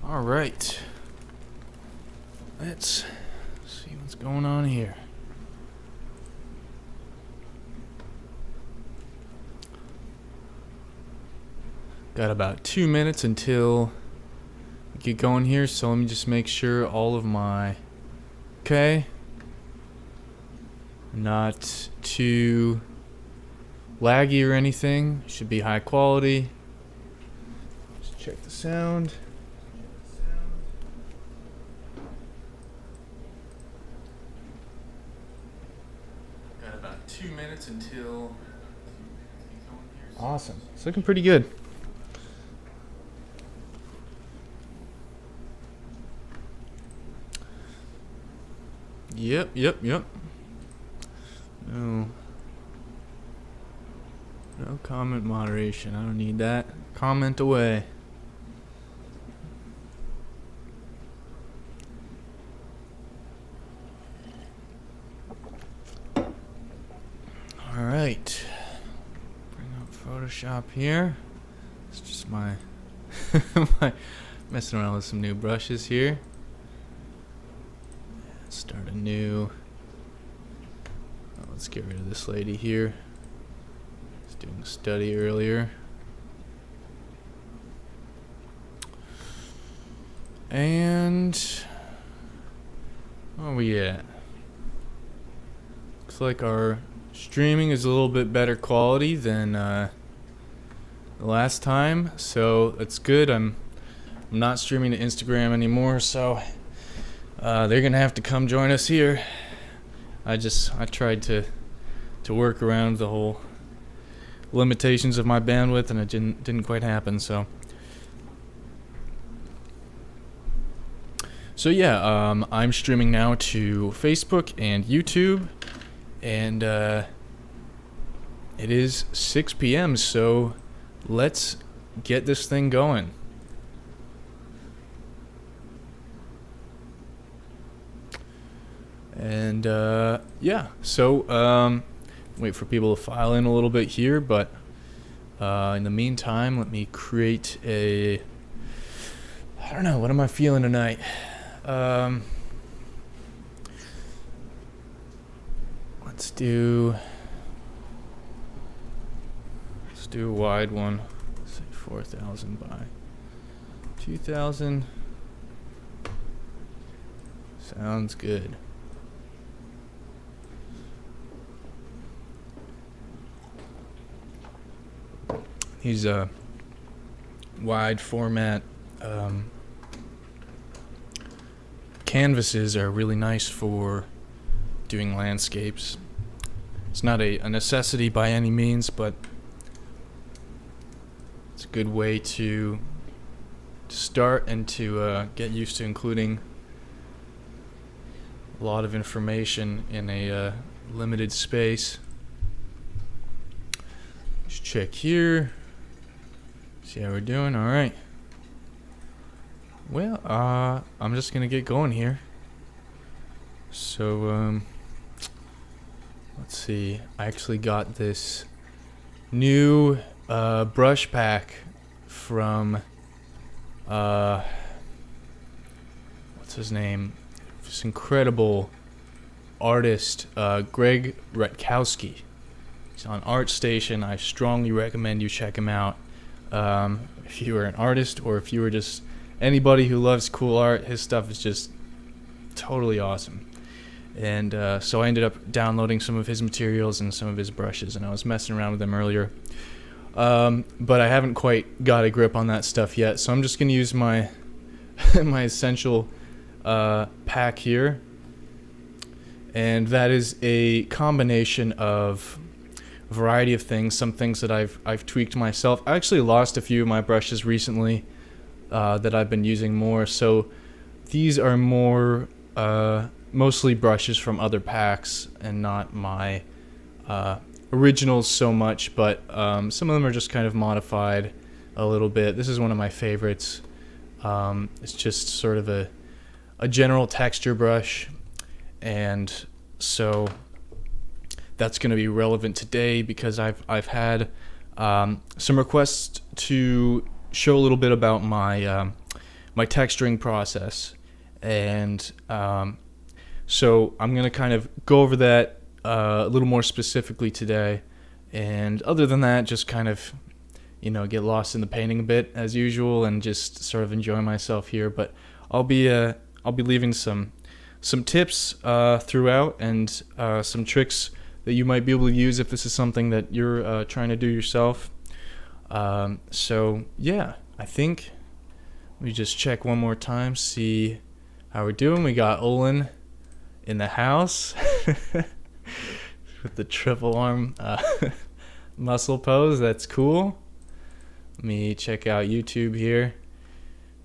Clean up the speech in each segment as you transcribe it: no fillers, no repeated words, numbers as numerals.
All right. Let's see what's going on here. Got about 2 minutes until we get going here, so let me just make sure all of my... Okay. Not too laggy or anything. Should be high quality. Just check the sound. Got about 2 minutes until... Awesome. It's looking pretty good. Yep. No comment moderation. I don't need that. Comment away. Alright. Bring up Photoshop here. It's just my messing around with some new brushes here. Start a new... let's get rid of this lady here. Was doing a study earlier. And... where are we at? Looks like our streaming is a little bit better quality than the last time, so that's good. I'm not streaming to Instagram anymore, so they're gonna have to come join us here. I tried to work around the whole limitations of my bandwidth, and it didn't quite happen. So yeah, I'm streaming now to Facebook and YouTube, and it is 6 p.m. So let's get this thing going. And yeah, so wait for people to file in a little bit here, but in the meantime, let me create I don't know, what am I feeling tonight? Let's do a wide one. Let's say 4,000 by 2,000. Sounds good. These wide format canvases are really nice for doing landscapes. It's not a necessity by any means, but it's a good way to start and to get used to including a lot of information in a limited space. Let's check here. See how we're doing. All right. Well, I'm just gonna get going here. So, let's see. I actually got this new brush pack from what's his name? This incredible artist, Greg Rutkowski. He's on ArtStation. I strongly recommend you check him out. If you are an artist or if you are just anybody who loves cool art, his stuff is just totally awesome. And so I ended up downloading some of his materials and some of his brushes, and I was messing around with them earlier. But I haven't quite got a grip on that stuff yet, so I'm just going to use my my essential pack here. And that is a combination of a variety of things, some things that I've tweaked myself. I actually lost a few of my brushes recently that I've been using more, so these are more mostly brushes from other packs and not my originals so much, but some of them are just kind of modified a little bit. This is one of my favorites. It's just sort of a general texture brush, and so that's going to be relevant today because I've had some requests to show a little bit about my my texturing process. And so I'm going to kind of go over that a little more specifically today. And other than that, just kind of, get lost in the painting a bit as usual and just sort of enjoy myself here. But I'll be leaving some tips throughout and some tricks that you might be able to use if this is something that you're trying to do yourself. So yeah, I think we just check one more time, see how we're doing. We got Olin in the house with the triple arm muscle pose. That's cool. Let me check out YouTube here.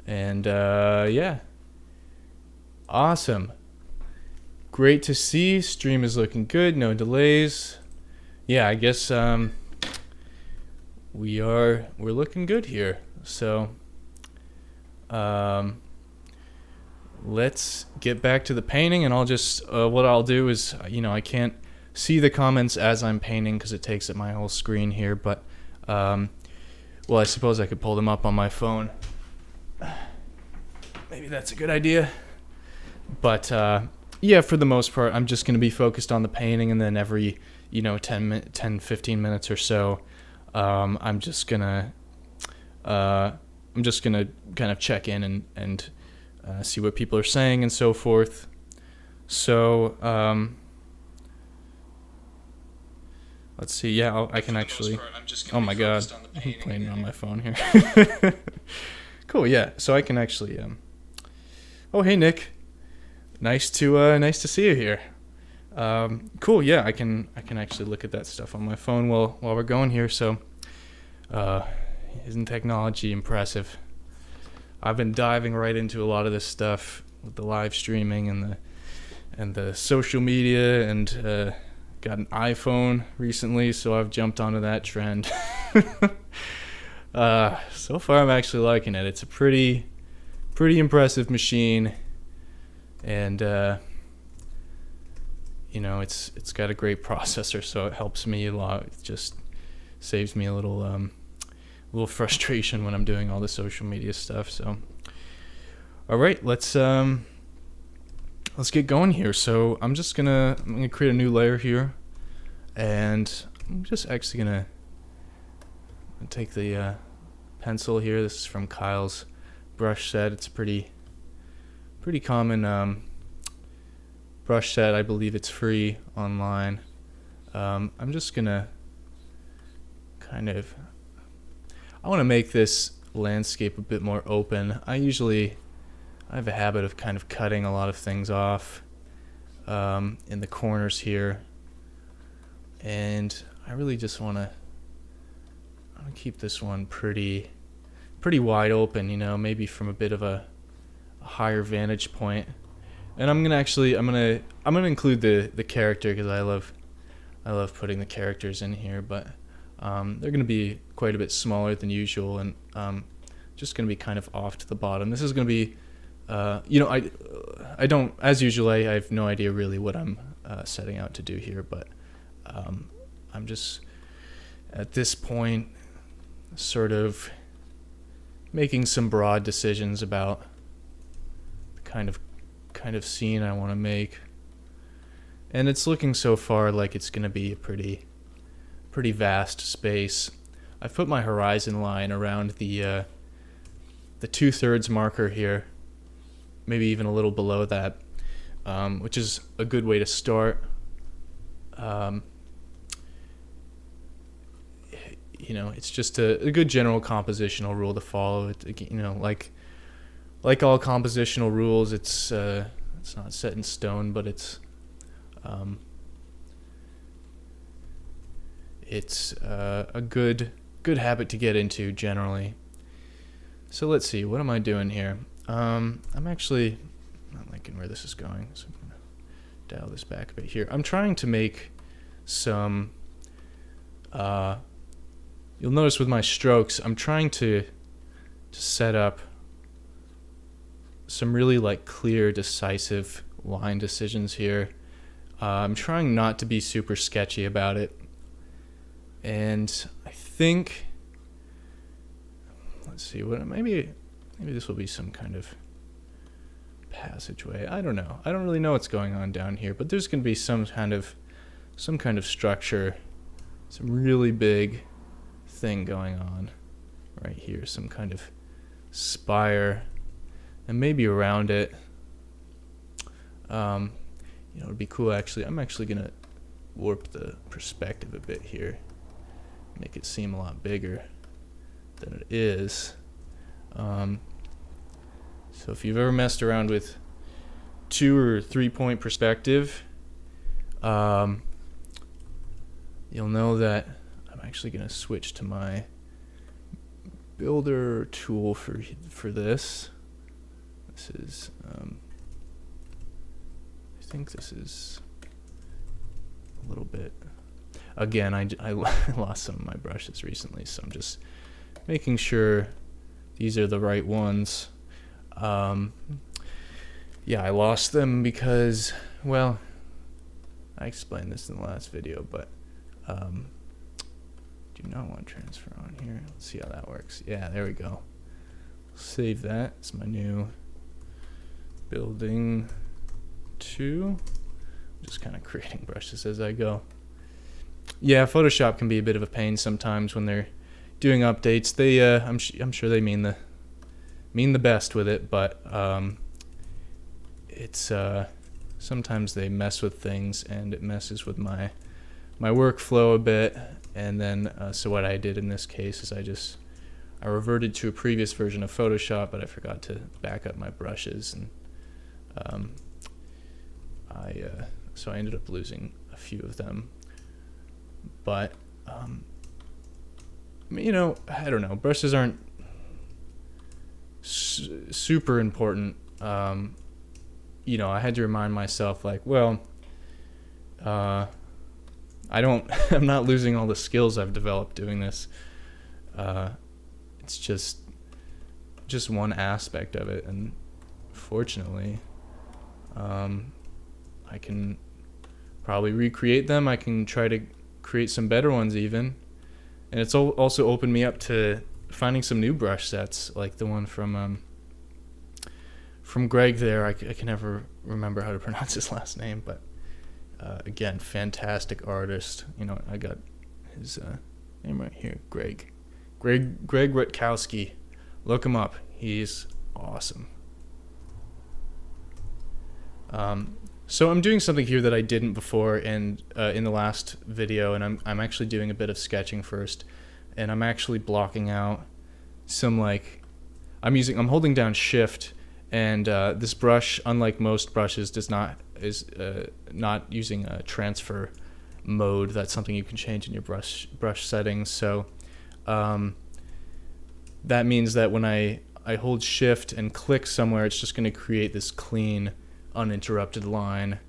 And yeah, awesome. Great to see. Stream is looking good. No delays. Yeah, I guess we're looking good here. So let's get back to the painting, and I'll just what I'll do is I can't see the comments as I'm painting because it takes up my whole screen here, but well, I suppose I could pull them up on my phone. Maybe that's a good idea. But yeah, for the most part, I'm just going to be focused on the painting, and then every 10, 15 minutes or so, I'm just gonna kind of check in and see what people are saying and so forth. So let's see. Yeah, I can actually. Oh my God, I'm playing on my phone here. Cool. Yeah. So I can actually. Oh, hey Nick. Nice to see you here. Cool. Yeah, I can actually look at that stuff on my phone while we're going here. So, isn't technology impressive? I've been diving right into a lot of this stuff with the live streaming and the social media, and got an iPhone recently, so I've jumped onto that trend. So far, I'm actually liking it. It's a pretty impressive machine. And it's got a great processor, so it helps me a lot. It just saves me a little frustration when I'm doing all the social media stuff. So, all right, let's get going here. So I'm gonna create a new layer here, and I'm just actually gonna take the pencil here. This is from Kyle's brush set. It's a pretty common brush set. I believe it's free online. I'm just gonna I want to make this landscape a bit more open. I have a habit of kind of cutting a lot of things off in the corners here, and I really just want to keep this one pretty wide open, maybe from a bit of a higher vantage point. And I'm gonna include the character because I love putting the characters in here, but they're gonna be quite a bit smaller than usual, and just gonna be kind of off to the bottom. This is gonna be I don't, as usual, I have no idea really what I'm setting out to do here, but I'm just at this point sort of making some broad decisions about the kind of scene I want to make, and it's looking so far like it's going to be a pretty vast space. I've put my horizon line around the 2/3 marker here, maybe even a little below that, which is a good way to start. It's just a good general compositional rule to follow. Like all compositional rules, it's not set in stone, but it's a good habit to get into generally. So let's see, what am I doing here? I'm actually not liking where this is going, so I'm gonna dial this back a bit here. I'm trying to make some. You'll notice with my strokes, I'm trying to set up some really clear, decisive line decisions here. I'm trying not to be super sketchy about it, and I think, let's see, maybe Maybe this will be some kind of passageway. I don't know. I don't really know what's going on down here, but there's going to be some kind of structure, some really big thing going on right here, some kind of spire, and maybe around it. You know, it'd be cool actually. I'm actually gonna warp the perspective a bit here, make it seem a lot bigger than it is. So if you've ever messed around with 2 or 3 point perspective, you'll know that I'm actually going to switch to my builder tool for this. This is, I think this is a little bit, again, I lost some of my brushes recently, so I'm just making sure these are the right ones. Yeah, I lost them because, well, I explained this in the last video, but do not want to transfer on here. Let's see how that works. Yeah, there we go. Save that. It's my new building 2. Just kind of creating brushes as I go. Yeah, Photoshop can be a bit of a pain sometimes when they're doing updates. They, I'm sure they mean the best with it, but it's sometimes they mess with things and it messes with my workflow a bit. And then so what I did in this case is I reverted to a previous version of Photoshop, but I forgot to back up my brushes, and so I ended up losing a few of them. But you know, I don't know, brushes aren't super important. You know, I had to remind myself, like, well, I'm not losing all the skills I've developed doing this. It's just one aspect of it, and fortunately, I can probably recreate them. I can try to create some better ones even, and it's also opened me up to finding some new brush sets, like the one from Greg there. I can never remember how to pronounce his last name, but again, fantastic artist. You know, I got his name right here, Greg Rutkowski. Look him up. He's awesome. So I'm doing something here that I didn't before, and in the last video, and I'm actually doing a bit of sketching first, and I'm actually blocking out some, like, I'm holding down Shift, and this brush, unlike most brushes, is not using a transfer mode. That's something you can change in your brush settings. So that means that when I hold Shift and click somewhere, it's just going to create this clean, uninterrupted line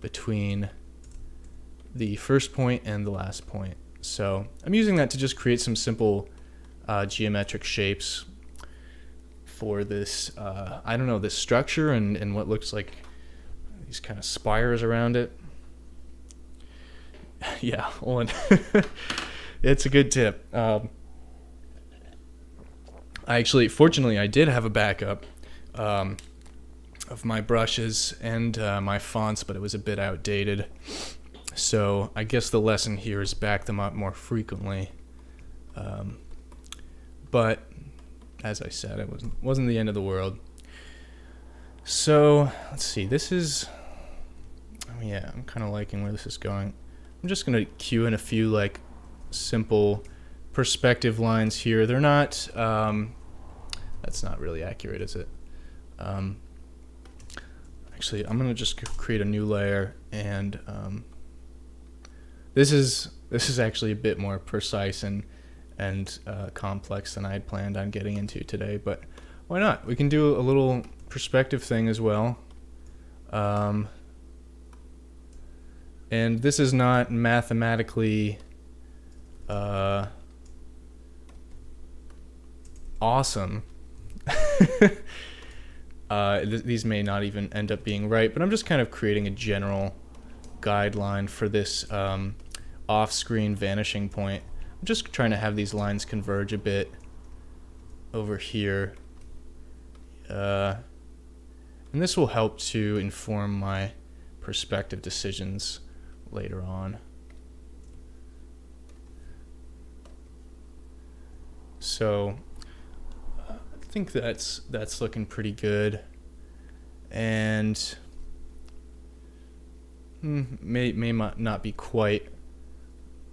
between the first point and the last point. So I'm using that to just create some simple geometric shapes for this, I don't know, this structure and what looks like these kind of spires around it. Yeah, well, it's a good tip. Fortunately, I did have a backup of my brushes and my fonts, but it was a bit outdated. So I guess the lesson here is back them up more frequently. But as I said, it wasn't the end of the world. So let's see. This is, yeah, I'm kind of liking where this is going. I'm just gonna cue in a few like simple perspective lines here. They're not. That's not really accurate, is it? Actually, I'm gonna just create a new layer, and this is actually a bit more precise and complex than I had planned on getting into today. But why not? We can do a little perspective thing as well. And this is not mathematically awesome. These may not even end up being right, but I'm just kind of creating a general guideline for this off-screen vanishing point. I'm just trying to have these lines converge a bit over here. And this will help to inform my perspective decisions later on. So I think that's looking pretty good, and may not be quite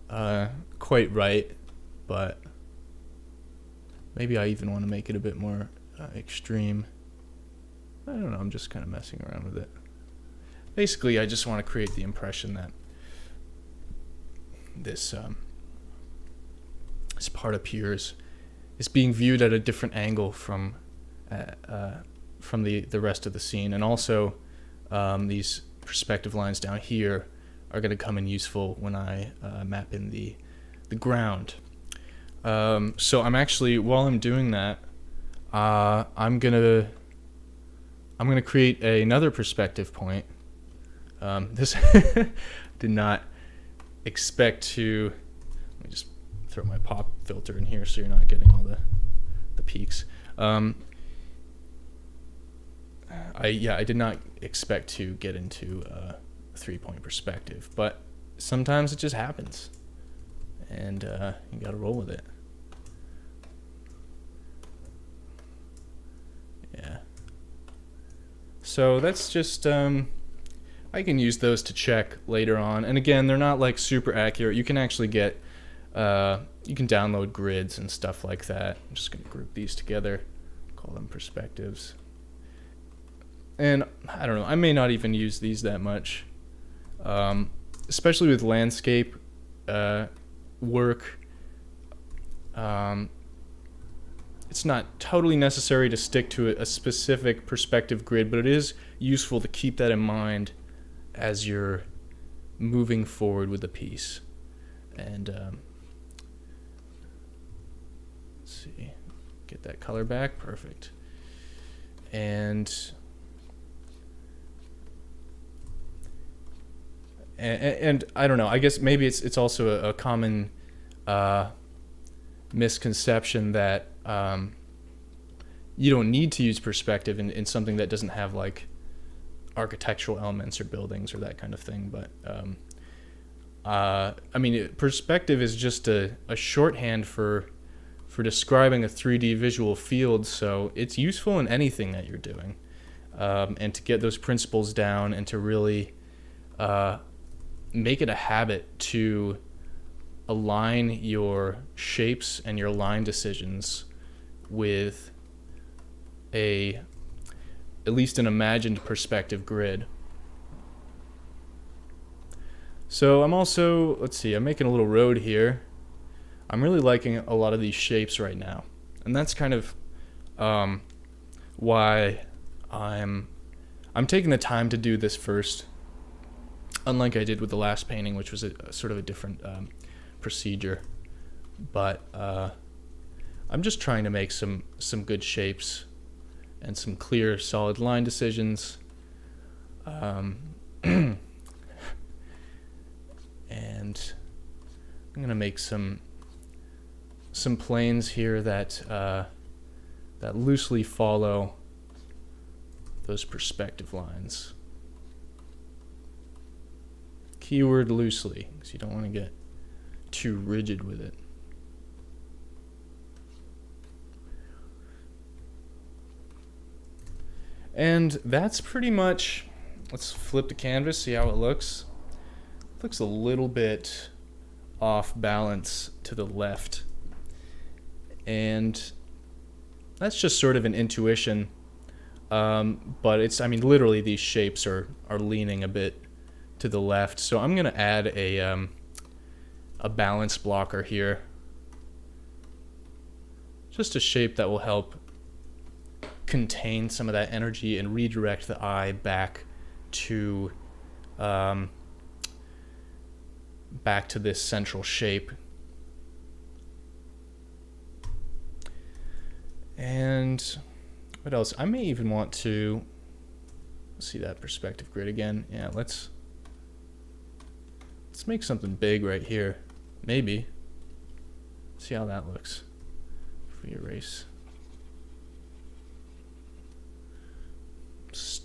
right, but maybe I even want to make it a bit more extreme. I don't know, I'm just kind of messing around with it. Basically, I just want to create the impression that this part appears is being viewed at a different angle from the rest of the scene, and also these perspective lines down here are going to come in useful when I map in the ground. So I'm actually, while I'm doing that, I'm gonna create another perspective point. This did not expect to. Let me just throw my pop filter in here so you're not getting all the peaks. I did not expect to get into a 3-point perspective, but sometimes it just happens, and you gotta roll with it. Yeah. So that's just I can use those to check later on, and again, they're not like super accurate. You can actually get you can download grids and stuff like that. I'm just gonna group these together, call them perspectives. And I don't know, I may not even use these that much, especially with landscape work. It's not totally necessary to stick to a specific perspective grid, but it is useful to keep that in mind as you're moving forward with the piece. And let's see, get that color back, perfect. And I don't know, I guess maybe it's also a common misconception that you don't need to use perspective in something that doesn't have like architectural elements or buildings or that kind of thing. But I mean, perspective is just a shorthand for describing a 3D visual field, so it's useful in anything that you're doing. And to get those principles down and to really make it a habit to align your shapes and your line decisions with at least an imagined perspective grid. So I'm also, let's see, I'm making a little road here. I'm really liking a lot of these shapes right now, and that's kind of why I'm taking the time to do this first, unlike I did with the last painting, which was a sort of a different procedure. But I'm just trying to make some good shapes and some clear, solid line decisions. And I'm gonna make some planes here that loosely follow those perspective lines. Keyword loosely, because you don't want to get too rigid with it. And that's pretty much, let's flip the canvas, see how it looks. It looks a little bit off balance to the left. And that's just sort of an intuition. But it's, I mean, literally these shapes are leaning a bit to the left. So I'm going to add a balance blocker here. Just a shape that will help contain some of that energy and redirect the eye back to this central shape. And what else? I may even want to see that perspective grid again. Yeah, let's make something big right here. Maybe. See how that looks if we erase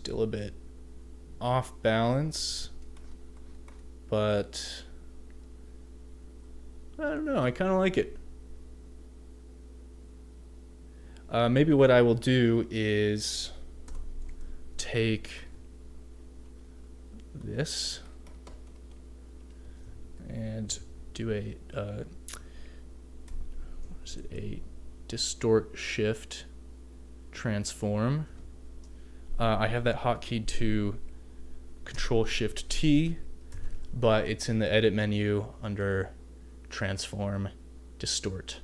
Still a bit off balance, but I don't know, I kind of like it. Maybe what I will do is take this and do a distort shift transform. I have that hotkey to Control Shift T, but it's in the edit menu under transform, distort.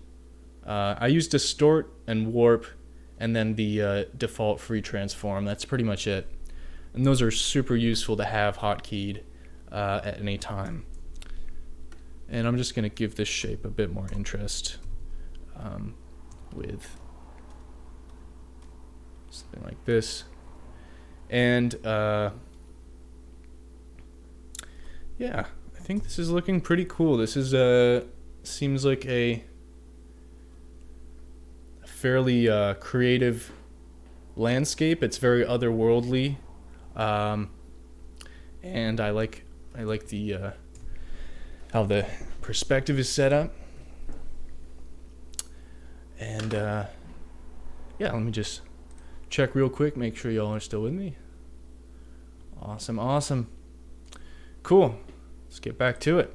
I use distort and warp and then the default free transform. That's pretty much it. And those are super useful to have hotkeyed at any time. And I'm just going to give this shape a bit more interest with something like this. And yeah, I think this is looking pretty cool. This is seems like a fairly creative landscape. It's very otherworldly, and I like the how the perspective is set up. And yeah, let me just check real quick, make sure y'all are still with me. Awesome. Cool. Let's get back to it.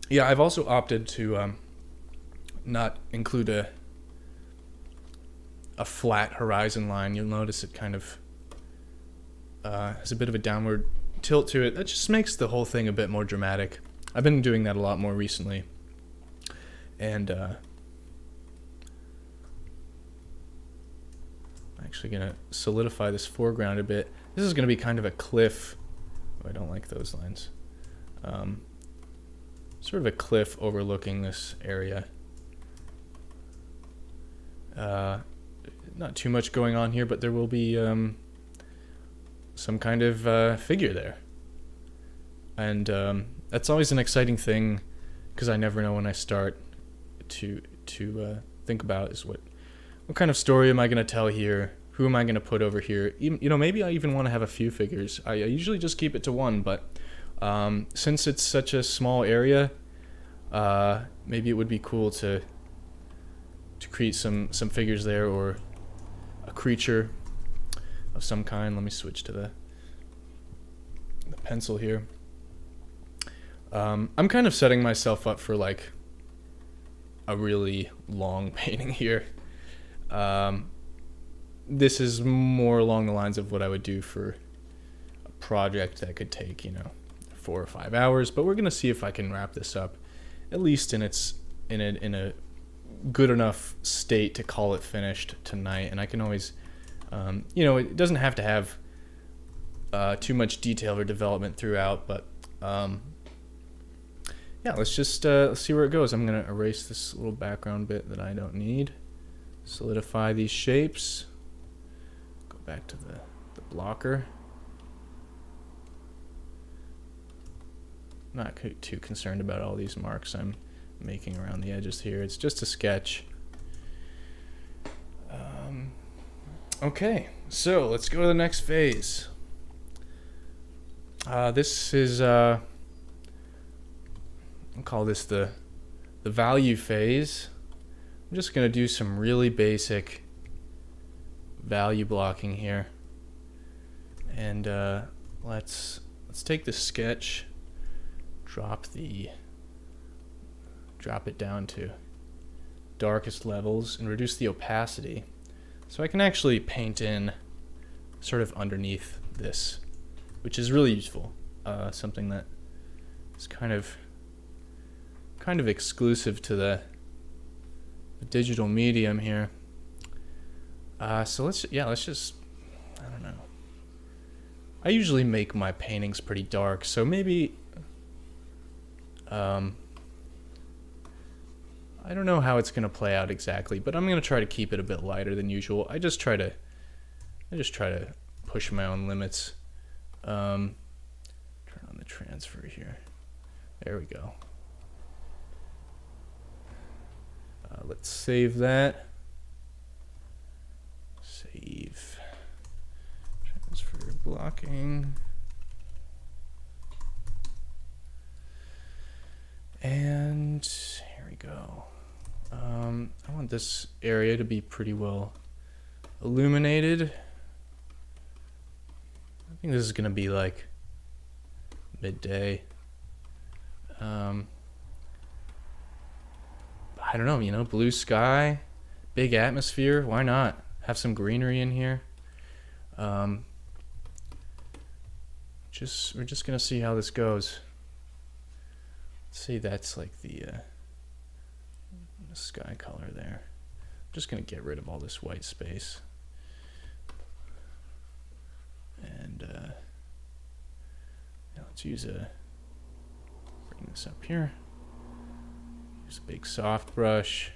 Yeah, I've also opted to not include a flat horizon line. You'll notice it kind of has a bit of a downward tilt to it. That just makes the whole thing a bit more dramatic. I've been doing that a lot more recently. And I'm actually going to solidify this foreground a bit. This is going to be kind of a cliff. Oh, I don't like those lines. Sort of a cliff overlooking this area. Not too much going on here, but there will be some kind of figure there. And that's always an exciting thing, because I never know when I start to think about is what kind of story am I going to tell here? Who am I going to put over here? Maybe I even want to have a few figures. I usually just keep it to one, but since it's such a small area, maybe it would be cool to create some figures there, or a creature of some kind. Let me switch to the pencil here. I'm kind of setting myself up for like a really long painting here. This is more along the lines of what I would do for a project that could take 4 or 5 hours, but we're gonna see if I can wrap this up at least in a good enough state to call it finished tonight. And I can always it doesn't have to have too much detail or development throughout, but yeah, let's just let's see where it goes. I'm gonna erase this little background bit that I don't need, solidify these shapes, go back to the blocker. Not too concerned about all these marks I'm making around the edges here. It's just a sketch. Okay, so let's go to the next phase. This is I'll call this the value phase. I'm just gonna do some really basic value blocking here, and let's take the sketch, drop it down to darkest levels, and reduce the opacity, so I can actually paint in sort of underneath this, which is really useful. Something that is kind of exclusive to the digital medium here. So let's just, I don't know. I usually make my paintings pretty dark, so maybe I don't know how it's going to play out exactly, but I'm going to try to keep it a bit lighter than usual. I just try to push my own limits. Turn on the transfer here. There we go. Let's save that. Save. Transfer blocking. And here we go. I want this area to be pretty well illuminated. I think this is gonna be like midday. I don't know, you know, blue sky, big atmosphere. Why not have some greenery in here? We're just gonna see how this goes. Let's see, that's like the sky color there. I'm just gonna get rid of all this white space. And now let's bring this up here. Use a big soft brush.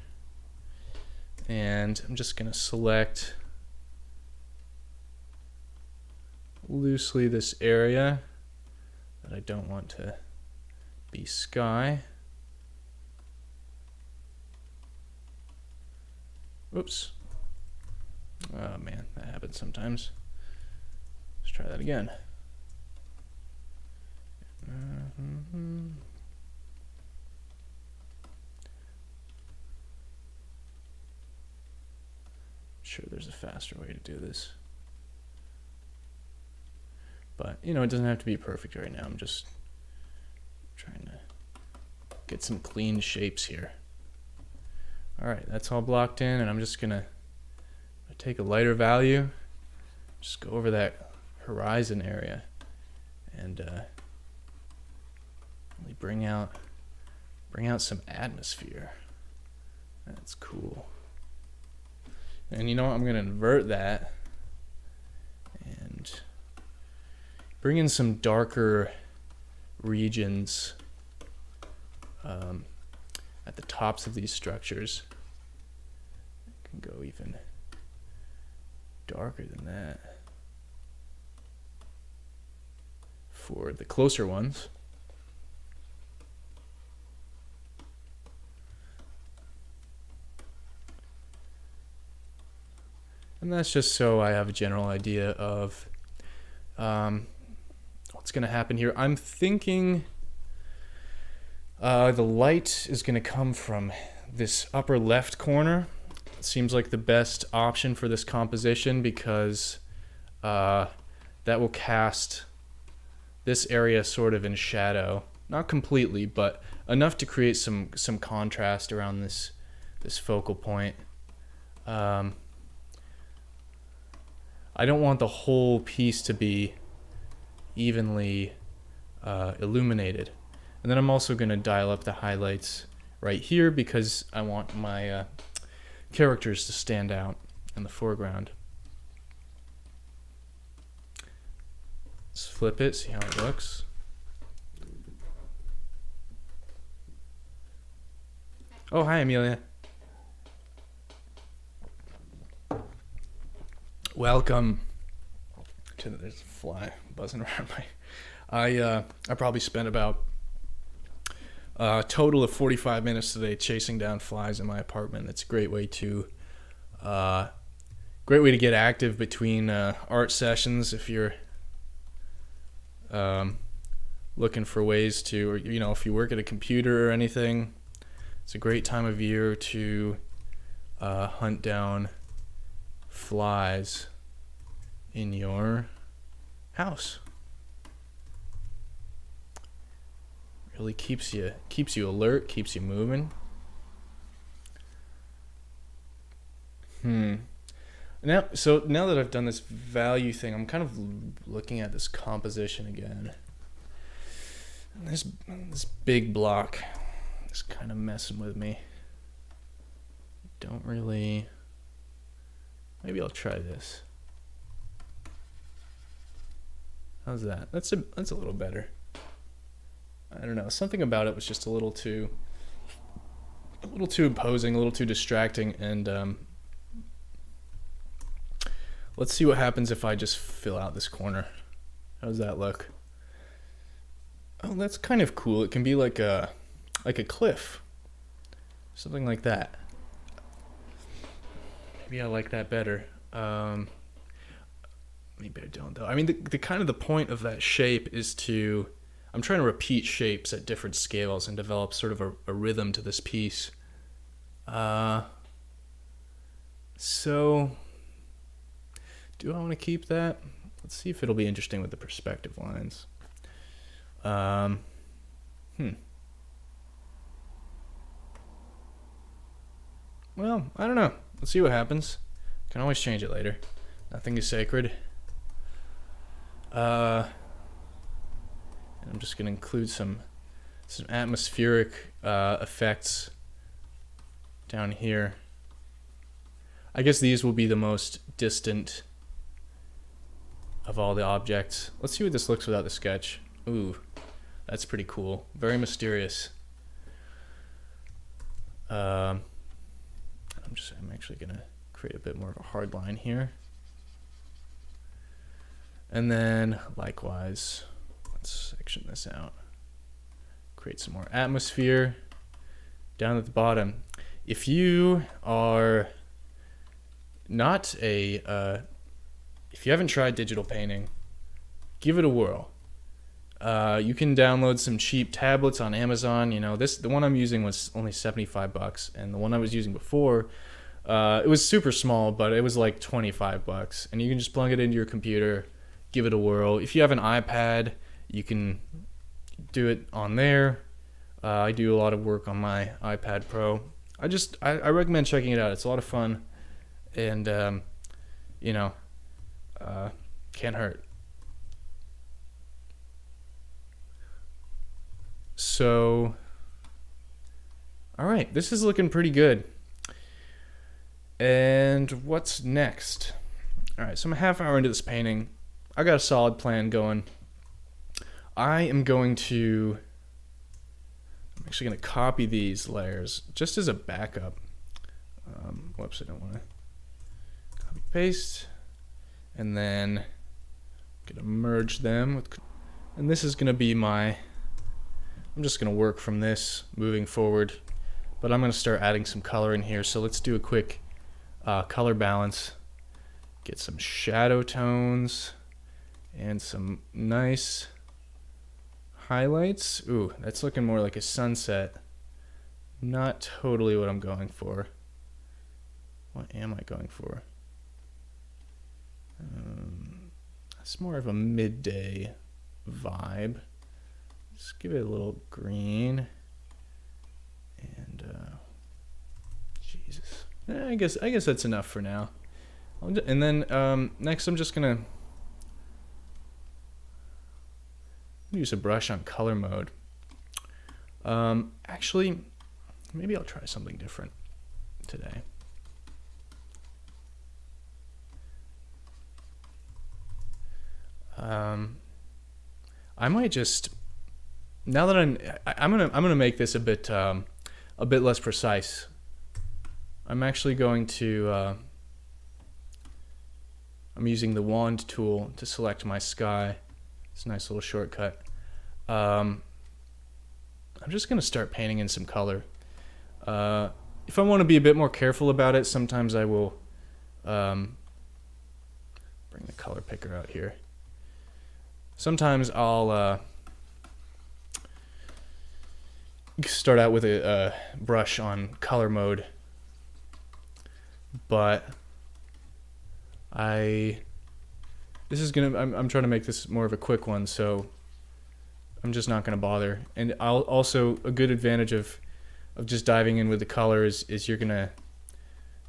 And I'm just gonna select loosely this area that I don't want to be sky. Oops. Oh man, that happens sometimes. Let's try that again. Sure, there's a faster way to do this. But, you know, it doesn't have to be perfect right now. I'm just trying to get some clean shapes here. All right, that's all blocked in, and I'm just gonna take a lighter value, just go over that horizon area, and really bring out some atmosphere. That's cool. And you know what? I'm gonna invert that and bring in some darker regions at the tops of these structures. I can go even darker than that for the closer ones. And that's just so I have a general idea of what's going to happen here. I'm thinking the light is going to come from this upper left corner. It seems like the best option for this composition because that will cast this area sort of in shadow. Not completely, but enough to create some contrast around this focal point. I don't want the whole piece to be evenly illuminated. And then I'm also going to dial up the highlights right here because I want my characters to stand out in the foreground. Let's flip it, see how it looks. Oh, hi, Amelia. Welcome to there's a fly buzzing around my. I probably spent about a total of 45 minutes today chasing down flies in my apartment. It's a great way to get active between art sessions if you're looking for ways to, or you know, if you work at a computer or anything. It's a great time of year to hunt down flies in your house. Really keeps you alert, keeps you moving. Now that I've done this value thing, I'm kind of looking at this composition again. And this big block is kind of messing with me. Don't really. Maybe I'll try this. How's that? That's a little better. I don't know. Something about it was just a little too imposing, a little too distracting, and let's see what happens if I just fill out this corner. How does that look? Oh, that's kind of cool. It can be like a cliff. Something like that. Maybe I like that better. Maybe I don't though. I mean, the kind of the point of that shape is to, I'm trying to repeat shapes at different scales and develop sort of a rhythm to this piece. So, do I want to keep that? Let's see if it'll be interesting with the perspective lines. Well, I don't know. Let's see what happens. Can always change it later. Nothing is sacred. And I'm just gonna include some atmospheric effects down here. I guess these will be the most distant of all the objects. Let's see what this looks without the sketch. Ooh, that's pretty cool. Very mysterious. I'm actually gonna create a bit more of a hard line here. And then likewise, let's section this out. Create some more atmosphere down at the bottom. If you are not if you haven't tried digital painting, give it a whirl. You can download some cheap tablets on Amazon. You know, the one I'm using was only $75, and the one I was using before, it was super small, but it was like $25, and you can just plug it into your computer, give it a whirl. If you have an iPad, you can do it on there. I do a lot of work on my iPad Pro. I recommend checking it out. It's a lot of fun, and can't hurt. So, all right, this is looking pretty good. And what's next? All right, so I'm a half hour into this painting. I got a solid plan going. I'm actually going to copy these layers just as a backup. Whoops, I don't want to copy paste. And then I'm going to merge them with, and this is going to be I'm just going to work from this moving forward, but I'm going to start adding some color in here. So let's do a quick color balance. Get some shadow tones and some nice highlights. Ooh, that's looking more like a sunset. Not totally what I'm going for. What am I going for? It's more of a midday vibe. Just give it a little green. And Jesus, I guess that's enough for now. And then next, I'm just gonna use a brush on color mode. Actually, maybe I'll try something different today. I might just, now that I'm gonna make this a bit less precise. I'm actually going to I'm using the wand tool to select my sky. It's a nice little shortcut. I'm just gonna start painting in some color. If I want to be a bit more careful about it, sometimes I will bring the color picker out here. Sometimes I'll start out with a brush on color mode, but I'm trying to make this more of a quick one, so I'm just not going to bother. And I'll also, a good advantage of just diving in with the colors is you're going to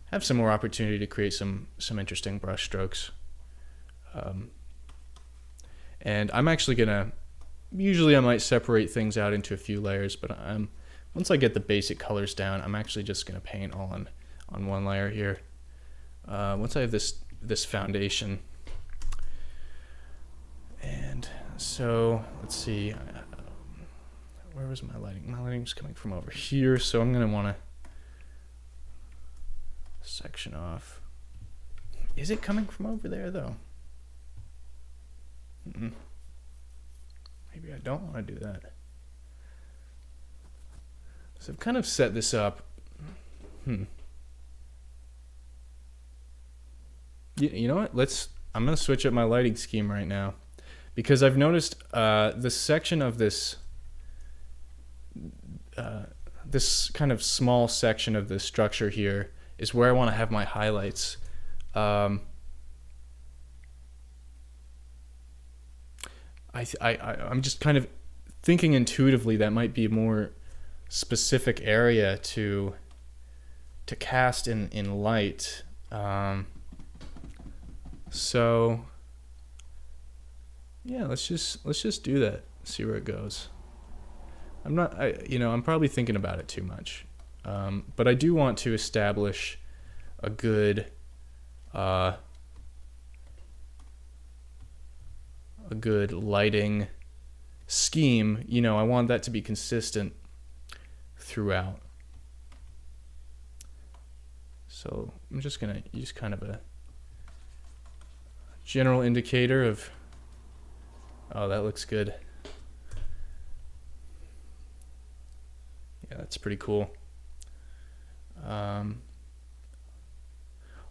have some more opportunity to create some interesting brush strokes. And I'm actually gonna, usually I might separate things out into a few layers, but once I get the basic colors down, I'm actually just gonna paint all on one layer here. Once I have this foundation. And so let's see, where was my lighting? My lighting's coming from over here, so I'm gonna wanna section off. Is it coming from over there though? Maybe I don't want to do that. So I've kind of set this up. You know what? I'm gonna switch up my lighting scheme right now, because I've noticed this section of this kind of small section of the structure here is where I want to have my highlights. I'm just kind of thinking intuitively that might be a more specific area to cast in light. So yeah, let's just do that. See where it goes. I'm probably thinking about it too much, but I do want to establish a good lighting scheme. I want that to be consistent throughout. So I'm just gonna use kind of a general indicator of, oh, that looks good. Yeah, that's pretty cool.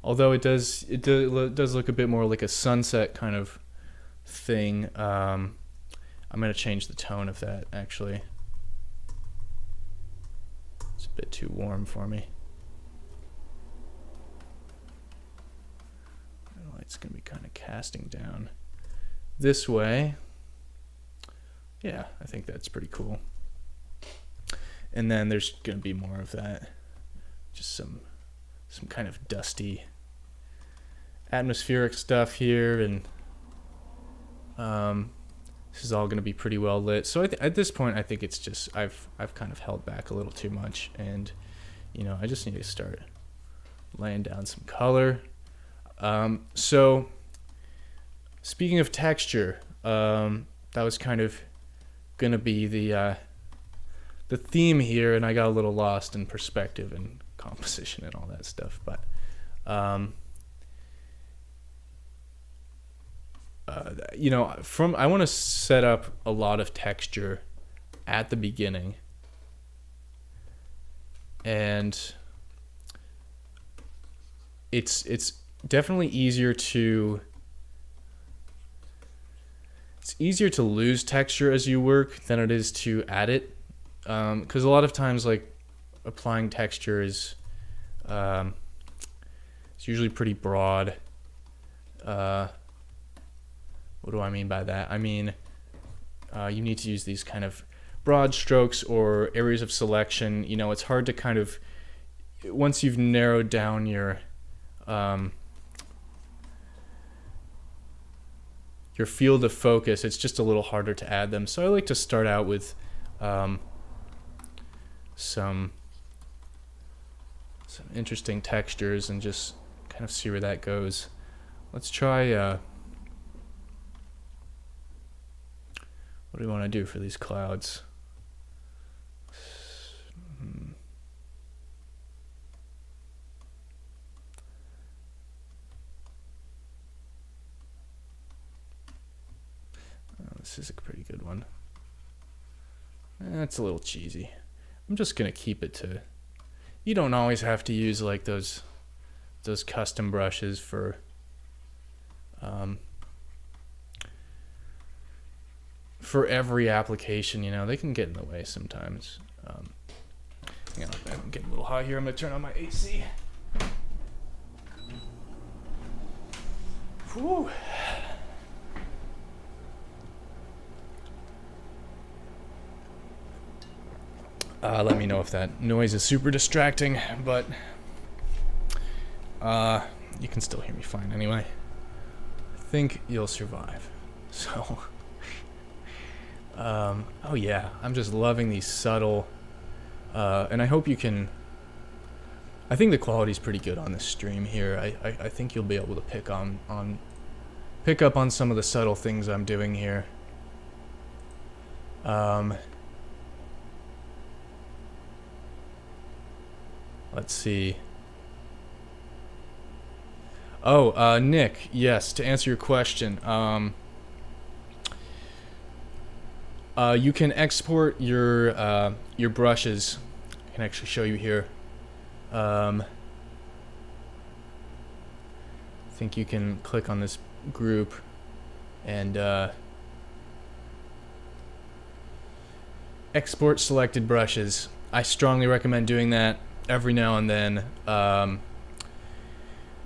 Although it does look a bit more like a sunset kind of thing. I'm gonna change the tone of that, actually. It's a bit too warm for me. It's gonna be kind of casting down this way. Yeah, I think that's pretty cool. And then there's gonna be more of that, just some kind of dusty atmospheric stuff here, and this is all gonna be pretty well lit. So at this point, I think it's just I've kind of held back a little too much, and I just need to start laying down some color. So speaking of texture, that was kind of gonna be the theme here, and I got a little lost in perspective and composition and all that stuff, but I want to set up a lot of texture at the beginning, and it's definitely easier to lose texture as you work than it is to add it, because a lot of times, like, applying texture is it's usually pretty broad. What do I mean by that? I mean, you need to use these kind of broad strokes or areas of selection. It's hard to kind of, once you've narrowed down your field of focus, it's just a little harder to add them. So I like to start out with some interesting textures and just kind of see where that goes. Let's try, what do we want to do for these clouds? This is a pretty good one. That's a little cheesy. I'm just gonna keep it to, you don't always have to use like those custom brushes for every application. They can get in the way sometimes. Hang on, I'm getting a little hot here. I'm gonna turn on my AC. Whew. Let me know if that noise is super distracting, but you can still hear me fine anyway. I think you'll survive. So, oh yeah, I'm just loving these subtle, and I hope you can. I think the quality's pretty good on this stream here. I think you'll be able to pick up on some of the subtle things I'm doing here. Let's see. Oh, Nick, yes, to answer your question, you can export your brushes. I can actually show you here. think you can click on this group and export selected brushes. I strongly recommend doing that every now and then.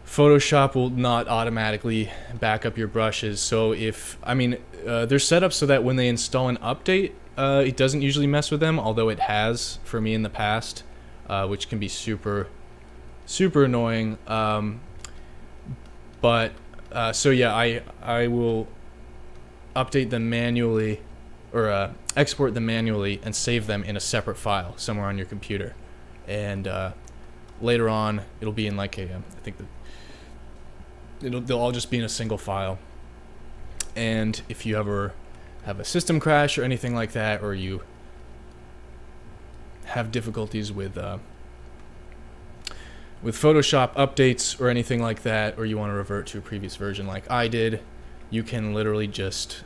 Photoshop will not automatically back up your brushes, so they're set up so that when they install an update, it doesn't usually mess with them, although it has for me in the past, which can be super annoying. So yeah, I will update them manually, or export them manually and save them in a separate file somewhere on your computer, and later on it'll be in like a I think they'll all just be in a single file. And if you ever have a system crash or anything like that, or you have difficulties with Photoshop updates or anything like that, or you want to revert to a previous version like I did, you can literally just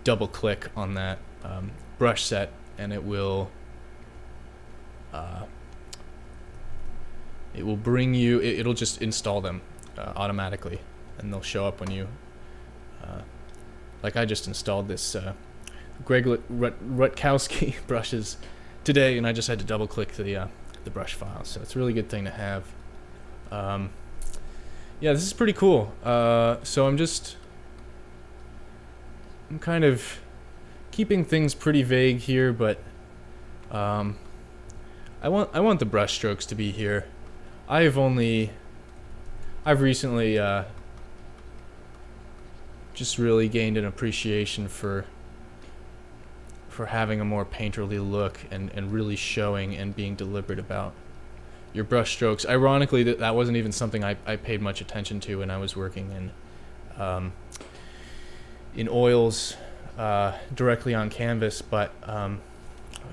double click on that brush set, and it will bring you, it'll just install them automatically, and they'll show up when you like I just installed this Greg Rutkowski brushes today, and I just had to double click the brush file, so it's a really good thing to have. Yeah, this is pretty cool. So I'm kind of keeping things pretty vague here, but I want the brush strokes to be here. I've recently just really gained an appreciation for having a more painterly look, and really showing and being deliberate about your brush strokes. Ironically, that wasn't even something I paid much attention to when I was working in oils directly on canvas, but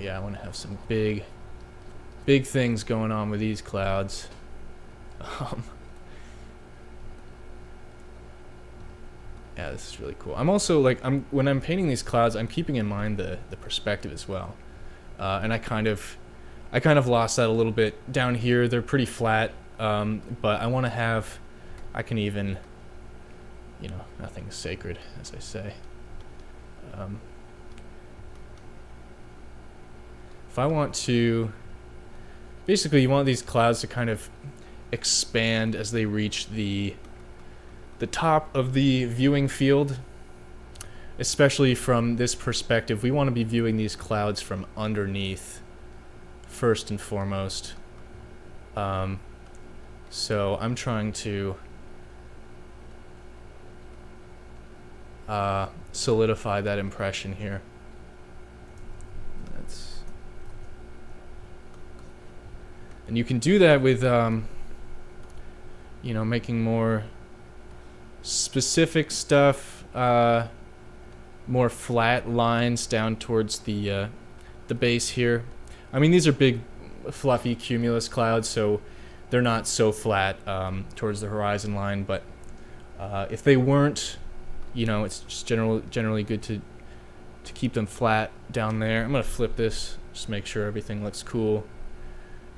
yeah, I want to have some big things going on with these clouds. Yeah, this is really cool. I'm also when I'm painting these clouds, I'm keeping in mind the perspective as well, and I kind of lost that a little bit down here. They're pretty flat, but I want to have, I can even, nothing's sacred, as I say. If I want to, basically, you want these clouds to kind of expand as they reach the top of the viewing field, especially from this perspective. We want to be viewing these clouds from underneath first and foremost. So I'm trying to solidify that impression here. And you can do that with making more specific stuff, more flat lines down towards the base here. I mean, these are big, fluffy cumulus clouds, so they're not so flat towards the horizon line. But if they weren't, it's just generally good to keep them flat down there. I'm gonna flip this, just make sure everything looks cool,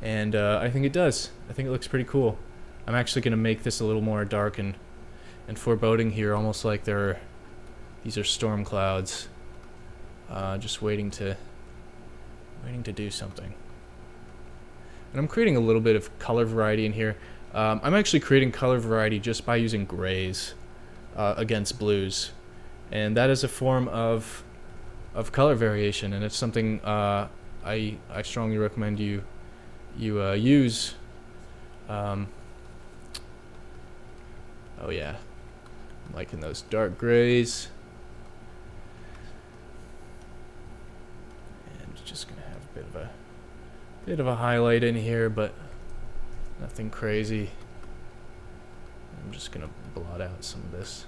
and I think it does. I think it looks pretty cool. I'm actually gonna make this a little more dark and foreboding here, almost like these are storm clouds, just waiting to do something. And I'm creating a little bit of color variety in here. I'm actually creating color variety just by using grays against blues, and that is a form of color variation, and it's something I strongly recommend you use. Oh yeah, I'm liking those dark grays. And just gonna have a bit of a highlight in here, but nothing crazy. I'm just gonna blot out some of this.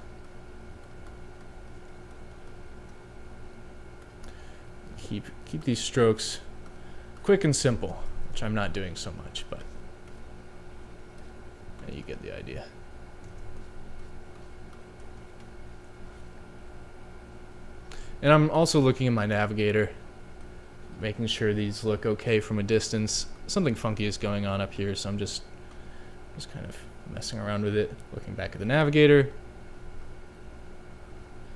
Keep these strokes quick and simple, which I'm not doing so much, but yeah, you get the idea. And I'm also looking at my navigator, making sure these look okay from a distance. Something funky is going on up here, so I'm just kind of messing around with it, looking back at the navigator.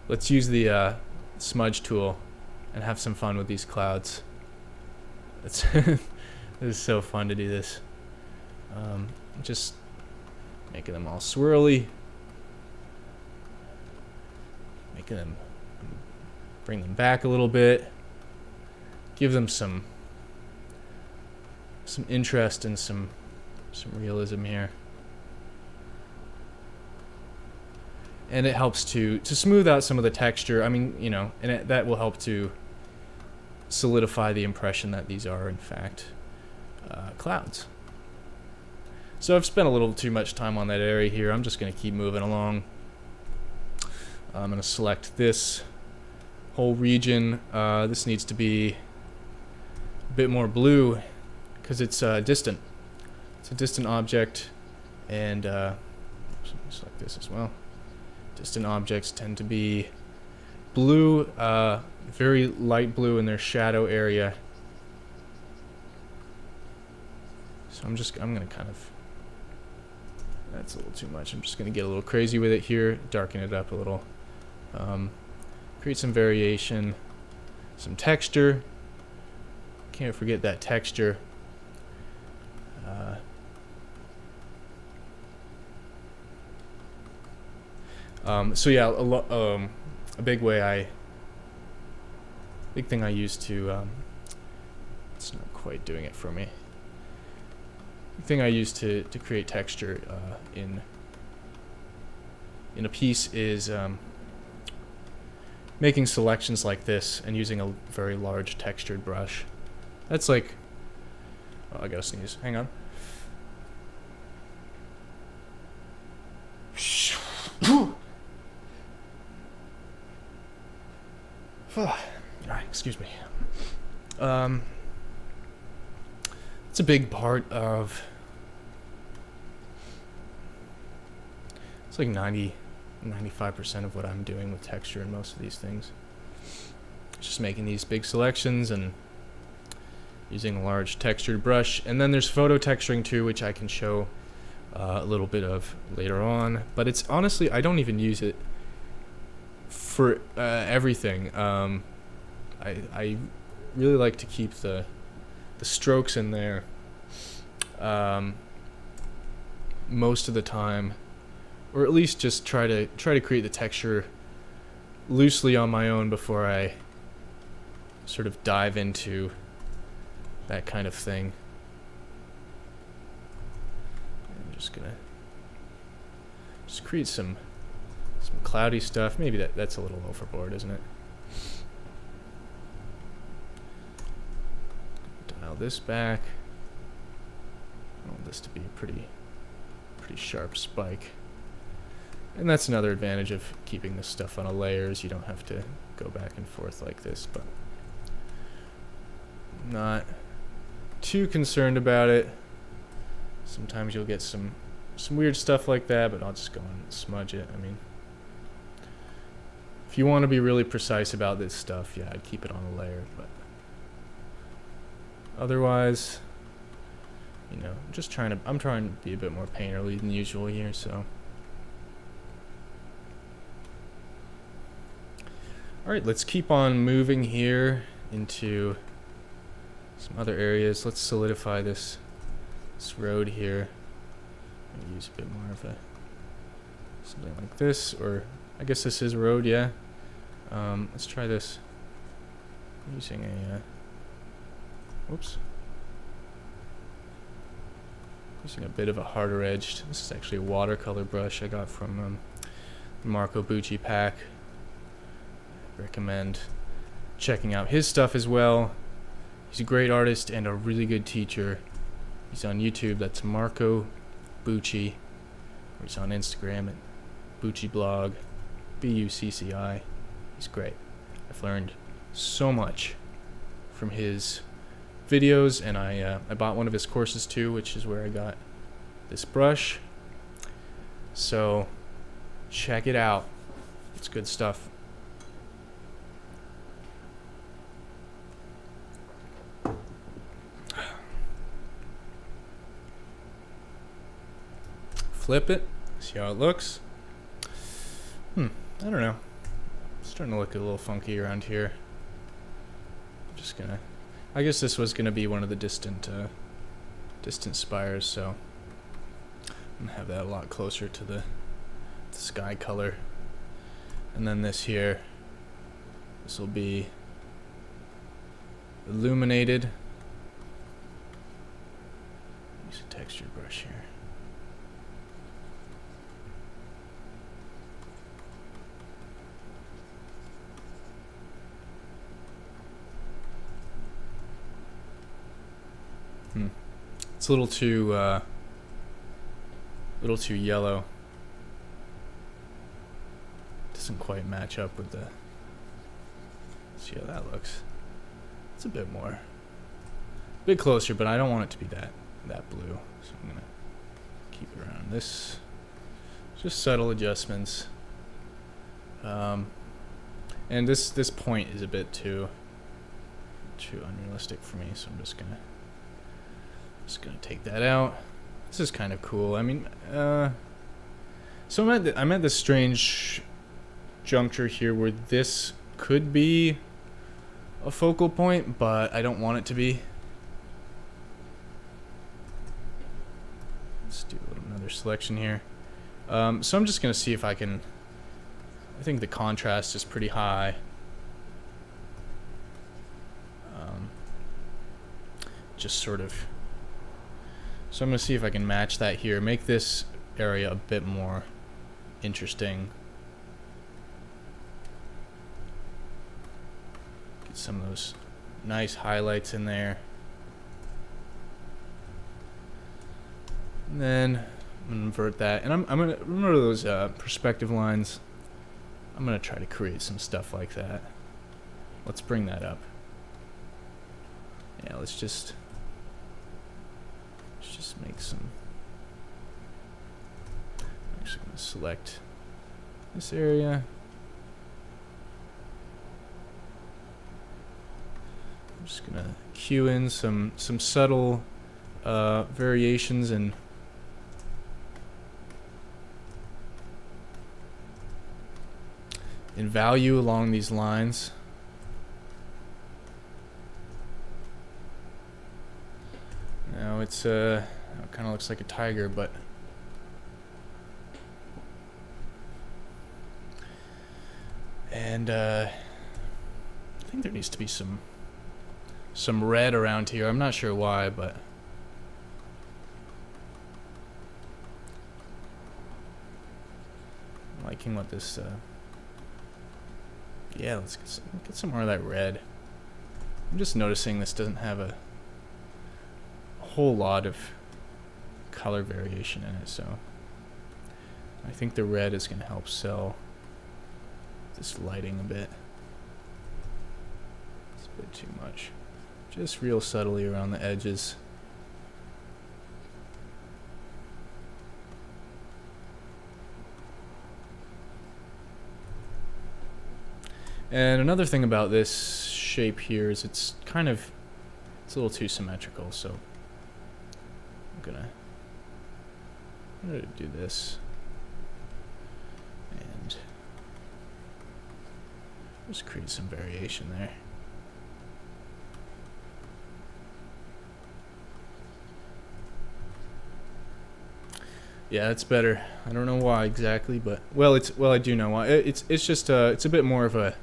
Let's use the smudge tool and have some fun with these clouds. It's this is so fun to do this. Just making them all swirly, making them, bring them back a little bit, give them some interest and some realism here. And it helps to smooth out some of the texture. I mean, you know, and that will help to solidify the impression that these are, in fact, clouds. So I've spent a little too much time on that area here. I'm just going to keep moving along. I'm going to select this whole region. This needs to be a bit more blue because it's distant. It's a distant object, and select this as well. Distant objects tend to be blue, very light blue in their shadow area. So I'm gonna kind of, that's a little too much. I'm just gonna get a little crazy with it here, darken it up a little, create some variation, some texture. Can't forget that texture. So yeah, a big thing I use to, it's not quite doing it for me. The thing I use to create texture in a piece is making selections like this and using a very large textured brush. That's like, oh, I gotta sneeze. Hang on. Excuse me. It's a big part of, it's like 95% of what I'm doing with texture in most of these things. It's just making these big selections and using a large textured brush. And then there's photo texturing too, which I can show a little bit of later on. But it's honestly, I don't even use it for everything. I really like to keep the strokes in there most of the time, or at least just try to create the texture loosely on my own before I sort of dive into that kind of thing. I'm just gonna create some cloudy stuff. Maybe that's a little overboard, isn't it? Dial this back. I want this to be a pretty sharp spike. And that's another advantage of keeping this stuff on a layer, is you don't have to go back and forth like this, but I'm not too concerned about it. Sometimes you'll get some weird stuff like that, but I'll just go and smudge it. I mean, if you want to be really precise about this stuff, yeah, I'd keep it on a layer, but otherwise, you know, I'm trying to be a bit more painterly than usual here, so. Alright, let's keep on moving here into some other areas. Let's solidify this road here. I'm gonna use a bit more of something like this, or I guess this is a road, yeah. Let's try this using using a bit of a harder edged. This is actually a watercolor brush I got from the Marco Bucci pack. I recommend checking out his stuff as well. He's a great artist and a really good teacher. He's on YouTube. That's Marco Bucci. Or he's on Instagram at Bucci Blog, BUCCI. He's great. I've learned so much from his videos, and I bought one of his courses too, which is where I got this brush. So check it out. It's good stuff. flip it, see how it looks. I don't know. It's starting to look a little funky around here. I'm just gonna, I guess this was gonna be one of the distant spires, so I'm gonna have that a lot closer to the sky color. And then this here, this will be illuminated. Use a texture brush here. It's a little too yellow. Doesn't quite match up with the. See how that looks. It's a bit bit closer, but I don't want it to be that blue. So I'm gonna keep it around this. Just subtle adjustments. And this point is a bit too unrealistic for me, so I'm just gonna take that out. This is kind of cool. I mean, so I'm at this strange juncture here where this could be a focal point, but I don't want it to be. Let's do another selection here. So I'm just gonna see if I can. I think the contrast is pretty high. Just sort of. So I'm gonna see if I can match that here. Make this area a bit more interesting. Get some of those nice highlights in there. And then I'm gonna invert that, and I'm gonna remember those perspective lines. I'm gonna try to create some stuff like that. Let's bring that up. Yeah, let's just make some. I'm actually gonna select this area. I'm just gonna cue in some subtle variations in value along these lines. Now it's it kind of looks like a tiger, but I think there needs to be some red around here. I'm not sure why, but I'm liking what this yeah, let's get some more of that red. I'm just noticing this doesn't have a whole lot of color variation in it, so I think the red is going to help sell this lighting a bit. It's a bit too much. Just real subtly around the edges. And another thing about this shape here is it's a little too symmetrical, so I'm gonna do this and just create some variation there. Yeah, it's better. I don't know why exactly, but I do know why. It's just it's a bit more of a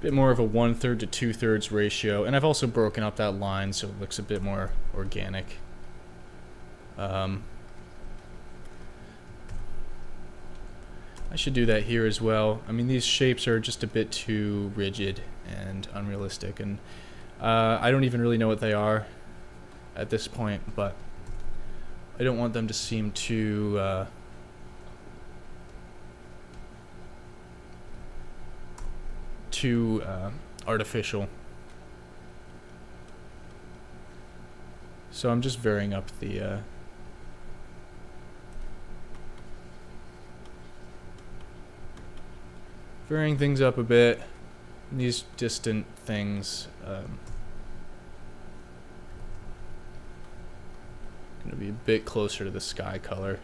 1/3 to 2/3 ratio, and I've also broken up that line so it looks a bit more organic. I should do that here as well. I mean, these shapes are just a bit too rigid and unrealistic, and I don't even really know what they are at this point, but I don't want them to seem too artificial. So I'm just varying up the varying things up a bit. These distant things Gonna be a bit closer to the sky color.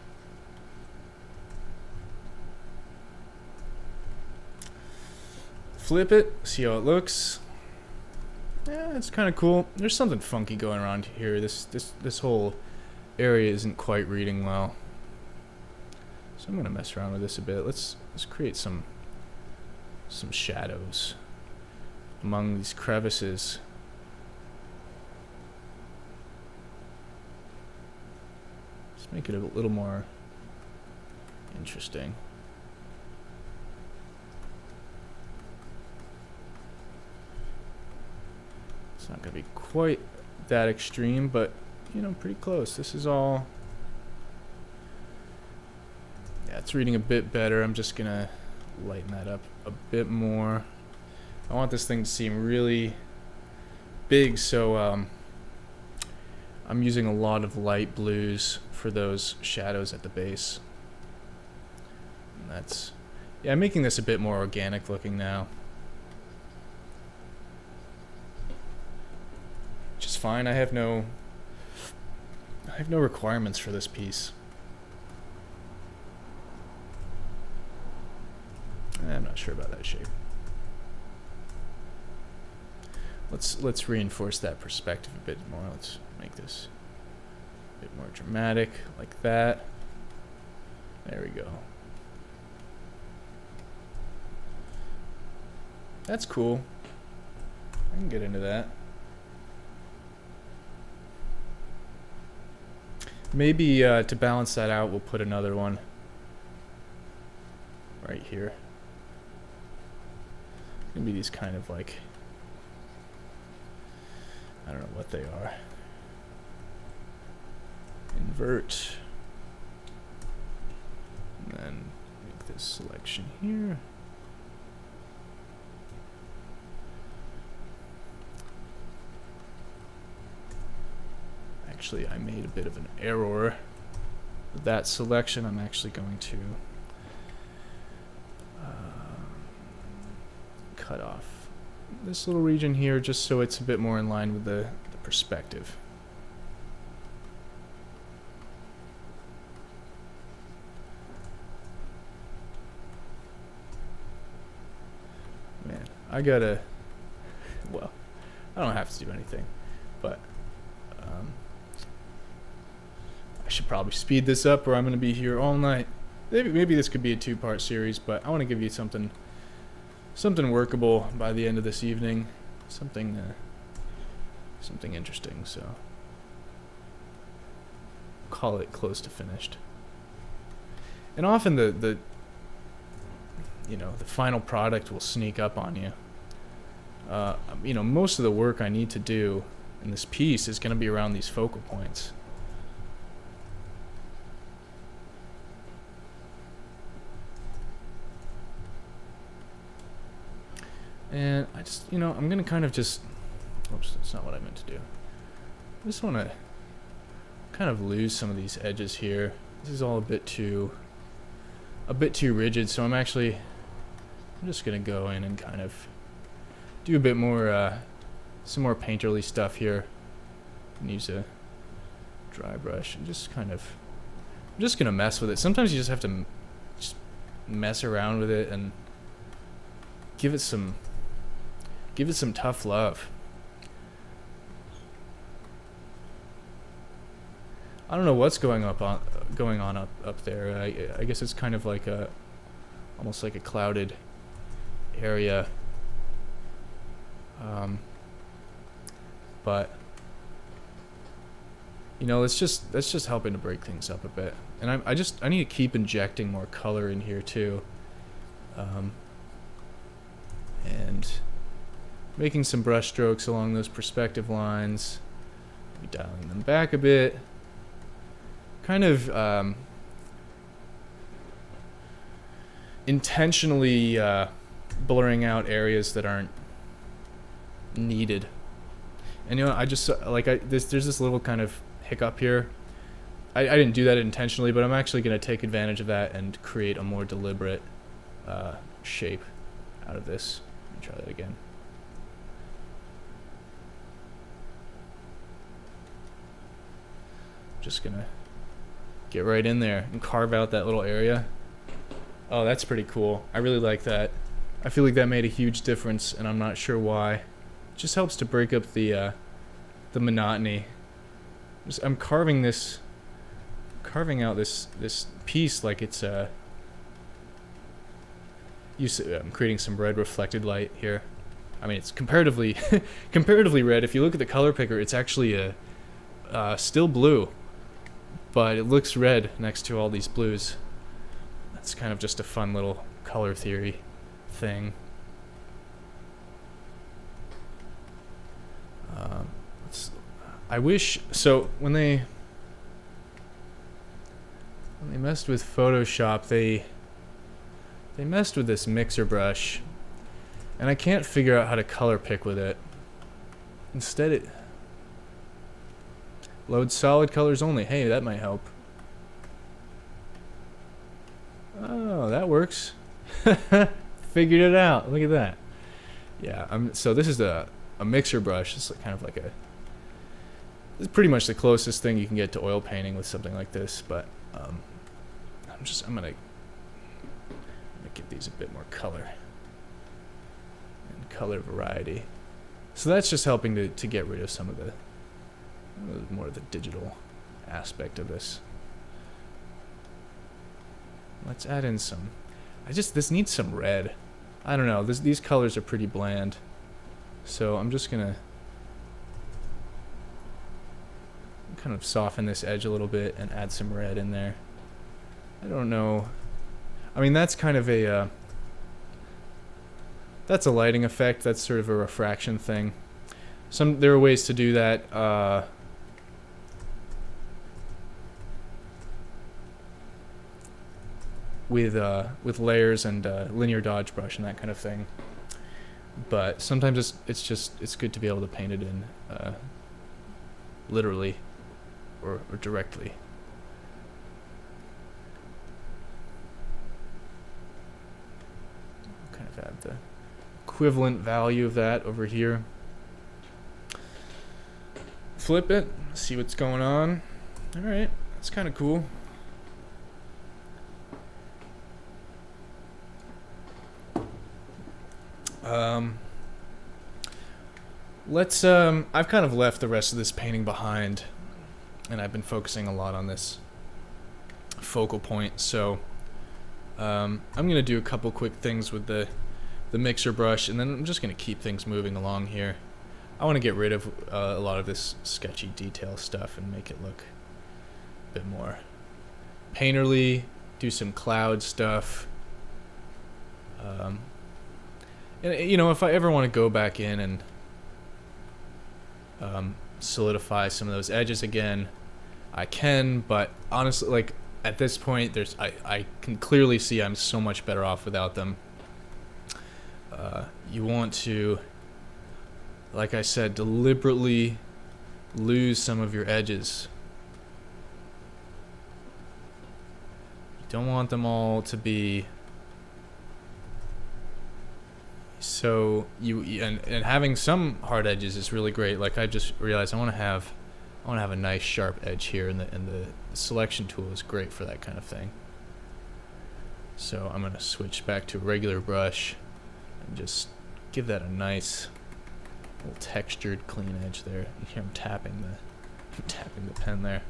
Flip it, see how it looks. Yeah, it's kind of cool. There's something funky going around here. This whole area isn't quite reading well. So I'm gonna mess around with this a bit. Let's create some shadows among these crevices. Let's make it a little more interesting. It's not going to be quite that extreme, but, you know, pretty close. This is all... Yeah, it's reading a bit better. I'm just going to lighten that up a bit more. I want this thing to seem really big, so I'm using a lot of light blues for those shadows at the base. And that's... Yeah, I'm making this a bit more organic looking now. Which is fine. I have no requirements for this piece. I'm not sure about that shape. Let's reinforce that perspective a bit more. Let's make this a bit more dramatic, like that. There we go. That's cool. I can get into that. Maybe to balance that out, we'll put another one right here. Gonna be these kind of like, I don't know what they are. Invert. And then make this selection here. Actually, I made a bit of an error with that selection. I'm actually going to cut off this little region here just so it's a bit more in line with the perspective. Man, I gotta... Well, I don't have to do anything, but... I should probably speed this up or I'm going to be here all night. Maybe this could be a two-part series, but I want to give you something workable by the end of this evening. Something interesting, so call it close to finished. And often the final product will sneak up on you. Most of the work I need to do in this piece is going to be around these focal points. And I just, I'm going to kind of just... Oops, that's not what I meant to do. I just want to kind of lose some of these edges here. This is all a bit too rigid, so I'm just going to go in and kind of do a bit more, some more painterly stuff here. And use a dry brush and just kind of... I'm just going to mess with it. Sometimes you just have to just mess around with it and give it some tough love. I don't know what's going on up there. I guess it's kind of like almost like a clouded area. But that's just helping to break things up a bit. And I need to keep injecting more color in here too. And making some brush strokes along those perspective lines, dialing them back a bit, kind of intentionally blurring out areas that aren't needed. And I just there's this little kind of hiccup here. I didn't do that intentionally, but I'm actually going to take advantage of that and create a more deliberate shape out of this. Let me try that again. Just gonna get right in there and carve out that little area. Oh, that's pretty cool. I really like that. I feel like that made a huge difference, and I'm not sure why. It just helps to break up the monotony. I'm carving out this piece like it's I'm creating some red reflected light here. I mean, it's comparatively red. If you look at the color picker, it's actually still blue, but it looks red next to all these blues. That's kind of just a fun little color theory thing. I wish so when they messed with Photoshop, they messed with this mixer brush, and I can't figure out how to color pick with it. Instead, it loads solid colors only. Hey, that might help. Oh, that works. Figured it out. Look at that. Yeah, so this is a mixer brush. It's kind of like it's pretty much the closest thing you can get to oil painting with something like this, but I'm gonna give these a bit more color and color variety. So that's just helping to get rid of some of the more of the digital aspect of this. Let's add in some. This needs some red. I don't know. These colors are pretty bland, so I'm just gonna kind of soften this edge a little bit and add some red in there. I don't know. I mean, that's kind of that's a lighting effect. That's sort of a refraction thing. There are ways to do that. With layers and linear dodge brush and that kind of thing. But sometimes it's good to be able to paint it in literally or directly. Kind of add the equivalent value of that over here. Flip it, see what's going on. All right, that's kind of cool. I've kind of left the rest of this painting behind, and I've been focusing a lot on this focal point, so I'm gonna do a couple quick things with the mixer brush, and then I'm just gonna keep things moving along here. I want to get rid of a lot of this sketchy detail stuff and make it look a bit more painterly, do some cloud stuff. And, you know, if I ever want to go back in and solidify some of those edges again, I can, but honestly, like, at this point, I can clearly see I'm so much better off without them. You want to, like I said, deliberately lose some of your edges. You don't want them all to be so and having some hard edges is really great. Like, I just realized I want to have a nice sharp edge here, and the selection tool is great for that kind of thing. So I'm gonna switch back to a regular brush and just give that a nice little textured clean edge there. You hear I'm tapping the pen there,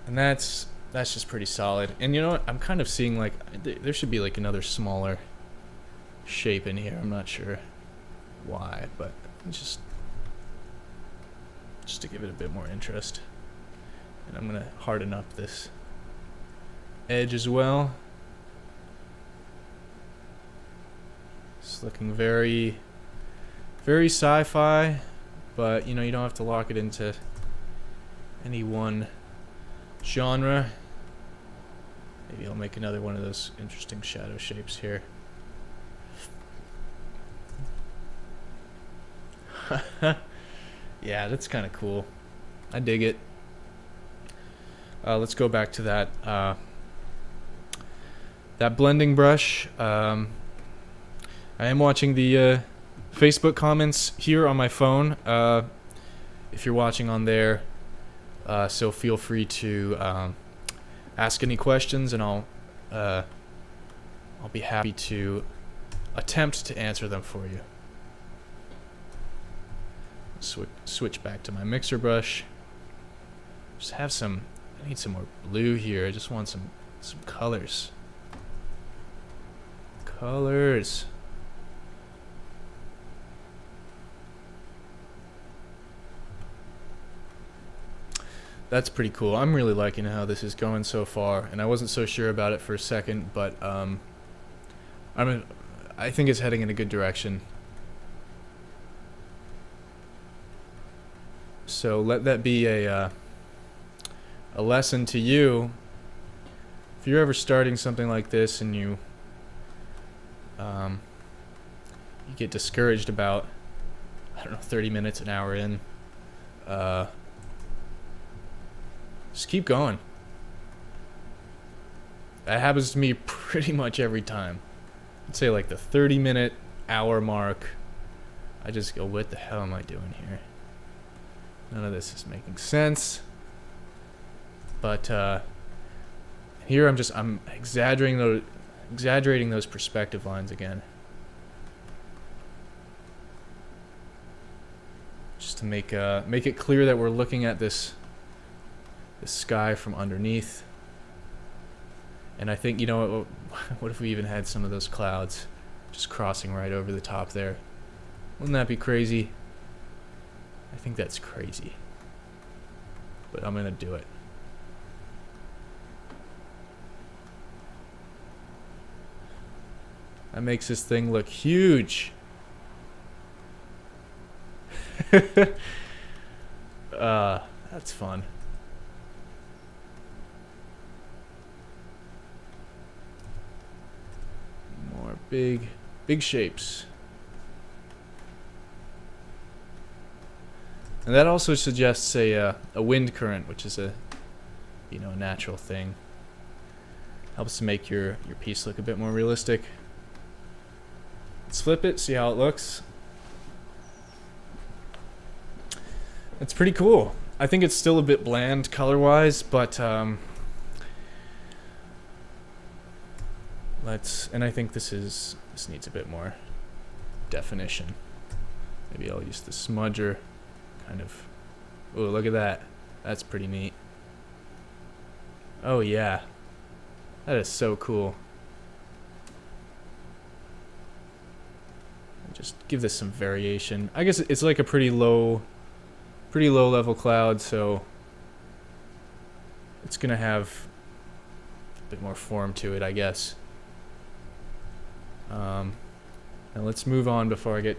and that's just pretty solid. And you know what, I'm kind of seeing like there should be like another smaller shape in here. I'm not sure why, but just to give it a bit more interest. And I'm gonna harden up this edge as well. It's looking very, very sci-fi, but you know, you don't have to lock it into any one genre. Maybe I'll make another one of those interesting shadow shapes here. Yeah, that's kind of cool. I dig it. Let's go back to that blending brush. I am watching the Facebook comments here on my phone. If you're watching on there, So feel free to ask any questions, and I'll be happy to attempt to answer them for you. Switch back to my mixer brush. Just have some. I need some more blue here. I just want some colors. Colors. That's pretty cool. I'm really liking how this is going so far, and I wasn't so sure about it for a second, but I think it's heading in a good direction. So let that be a lesson to you. If you're ever starting something like this and you get discouraged about, I don't know, 30 minutes, an hour in, just keep going. That happens to me pretty much every time. I'd say like the 30-minute, hour mark, I just go, what the hell am I doing here? None of this is making sense. But here I'm exaggerating those perspective lines again. Just to make it clear that we're looking at this sky from underneath. And I think, you know, what if we even had some of those clouds just crossing right over the top there? Wouldn't that be crazy? I think that's crazy. But I'm gonna do it. That makes this thing look huge. That's fun. More big shapes. And that also suggests a wind current, which is a natural thing. Helps to make your piece look a bit more realistic. Let's flip it, see how it looks. It's pretty cool. I think it's still a bit bland color-wise, but and I think this needs a bit more definition. Maybe I'll use the smudger. Kind of. Oh, look at that. That's pretty neat. Oh yeah. That is so cool. Just give this some variation. I guess it's like a pretty low level cloud, so it's gonna have a bit more form to it, I guess. Now let's move on before I get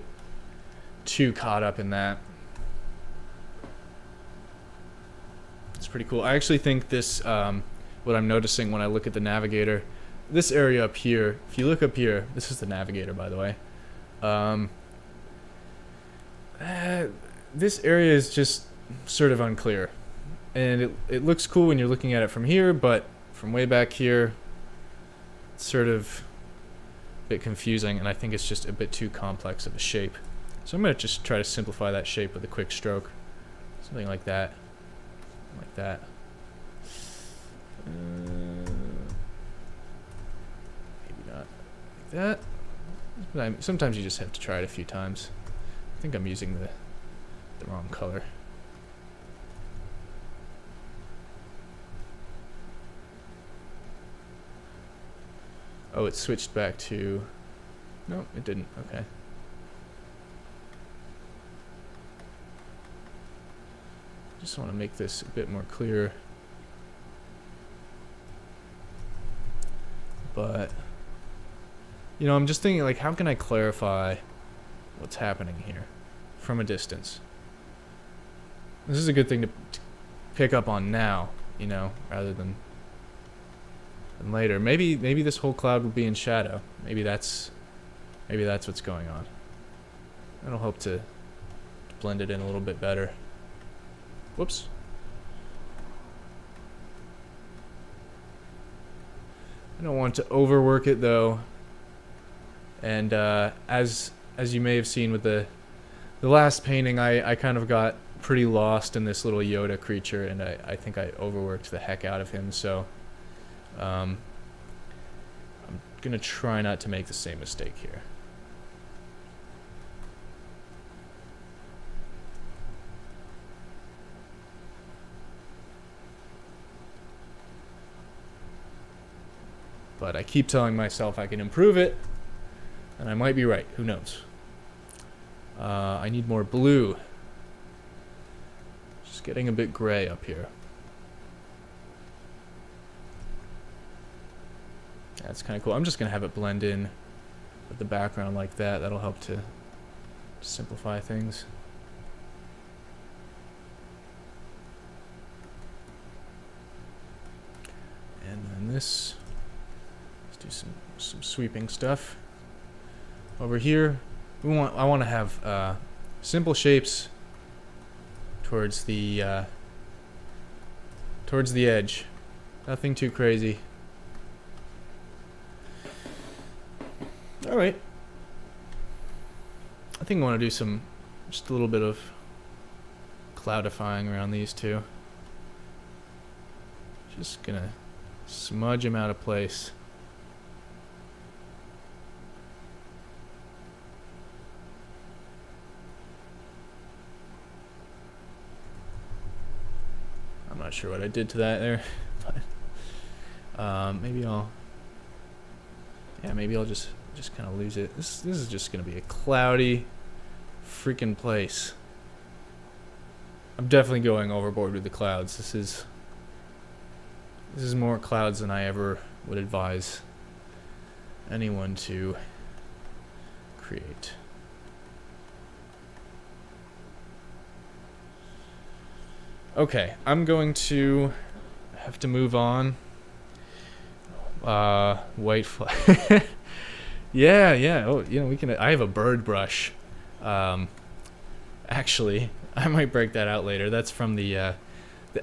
too caught up in that. It's pretty cool. I actually think this, what I'm noticing when I look at the navigator, this area up here, if you look up here, this is the navigator, by the way. This area is just sort of unclear. And it looks cool when you're looking at it from here, but from way back here, it's sort of a bit confusing, and I think it's just a bit too complex of a shape. So I'm going to just try to simplify that shape with a quick stroke. Something like that. Like that. Maybe not like that. But sometimes you just have to try it a few times. I think I'm using the wrong color. Oh, it switched back to... No, it didn't. Okay. Just want to make this a bit more clear. But, I'm just thinking, like, how can I clarify what's happening here from a distance? This is a good thing to pick up on now, rather than later. Maybe this whole cloud will be in shadow. Maybe that's what's going on. I'll hope to blend it in a little bit better. Whoops. I don't want to overwork it though. And as you may have seen with the last painting, I kind of got pretty lost in this little Yoda creature, and I think I overworked the heck out of him, so I'm gonna try not to make the same mistake here. But I keep telling myself I can improve it, and I might be right. Who knows? I need more blue. Just getting a bit gray up here. That's kind of cool. I'm just going to have it blend in with the background like that. That'll help to simplify things. And then this... do some sweeping stuff. Over here, I want to have simple shapes towards the edge. Nothing too crazy. All right. I think I want to do just a little bit of cloudifying around these two. Just gonna smudge them out of place. I'm not sure what I did to that there, but maybe I'll just kind of lose it. This is just gonna be a cloudy freaking place. I'm definitely going overboard with the clouds. This is more clouds than I ever would advise anyone to create. Okay, I'm going to have to move on. White flag. Yeah. Oh, we can. I have a bird brush. Actually, I might break that out later. That's from the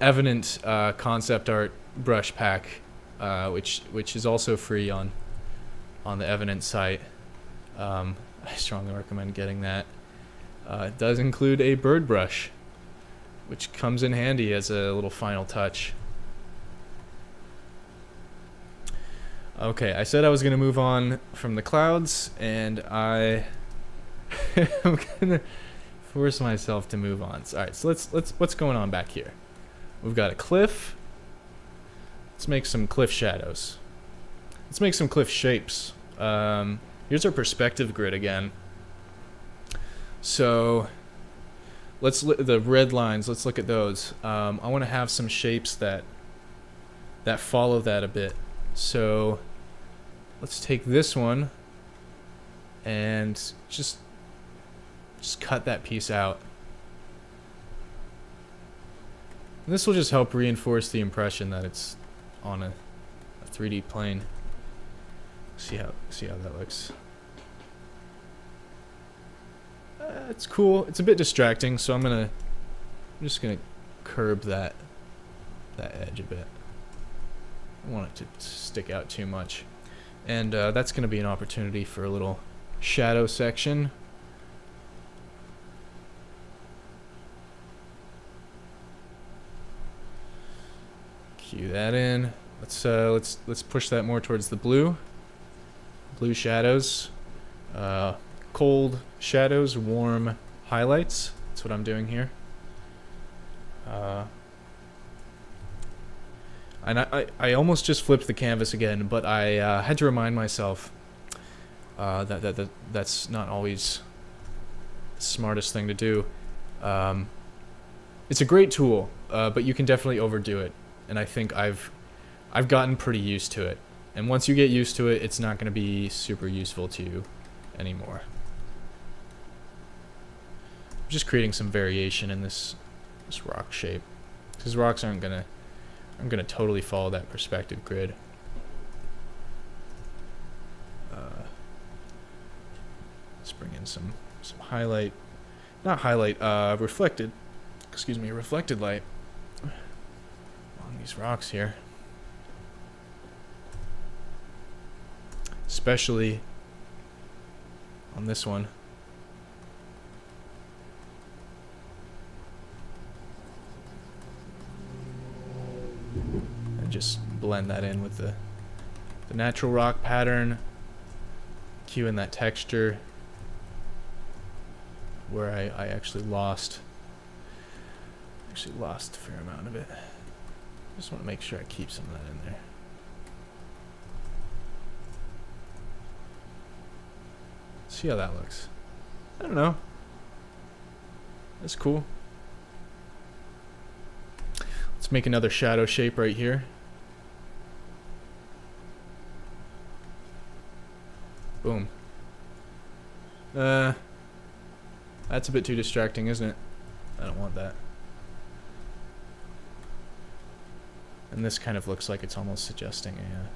Evident concept art brush pack, which is also free on the Evident site. I strongly recommend getting that. It does include a bird brush, which comes in handy as a little final touch. Okay, I said I was gonna move on from the clouds, and I'm gonna force myself to move on. All right, so let's what's going on back here? We've got a cliff. Let's make some cliff shadows. Let's make some cliff shapes. Here's our perspective grid again. So the red lines, let's look at those. I want to have some shapes that follow that a bit. So let's take this one and just cut that piece out. And this will just help reinforce the impression that it's on a 3D plane. See how that looks. It's cool. It's a bit distracting, so I'm just gonna curb that edge a bit. I don't want it to stick out too much, and that's gonna be an opportunity for a little shadow section. Cue that in. Let's push that more towards the blue shadows. Cold shadows, warm highlights. That's what I'm doing here. And I almost just flipped the canvas again, but I had to remind myself that's not always the smartest thing to do. It's a great tool, but you can definitely overdo it. And I think I've gotten pretty used to it. And once you get used to it, it's not going to be super useful to you anymore. I'm just creating some variation in this rock shape, because rocks aren't gonna totally follow that perspective grid. Let's bring in some highlight, not highlight, reflected light on these rocks here, especially on this one. just blend that in with the natural rock pattern, cue in that texture where I actually lost a fair amount of it. Just want to make sure I keep some of that in there. See how that looks. I don't know. That's cool. Let's make another shadow shape right here. Boom. That's a bit too distracting, isn't it? I don't want that. And this kind of looks like it's almost suggesting a...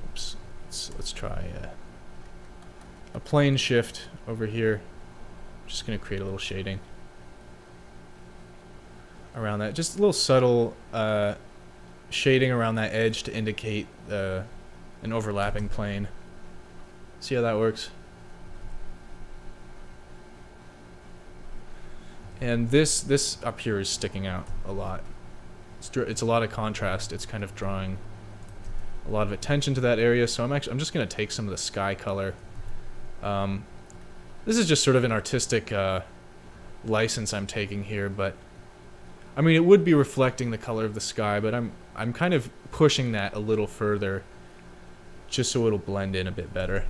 oops. Let's try a plane shift over here. Just going to create a little shading around that. Just a little subtle shading around that edge to indicate an overlapping plane. See how that works? And this up here is sticking out a lot. It's a lot of contrast. It's kind of drawing a lot of attention to that area. So I'm just going to take some of the sky color. This is just sort of an artistic license I'm taking here, but I mean, it would be reflecting the color of the sky, but I'm kind of pushing that a little further just so it'll blend in a bit better.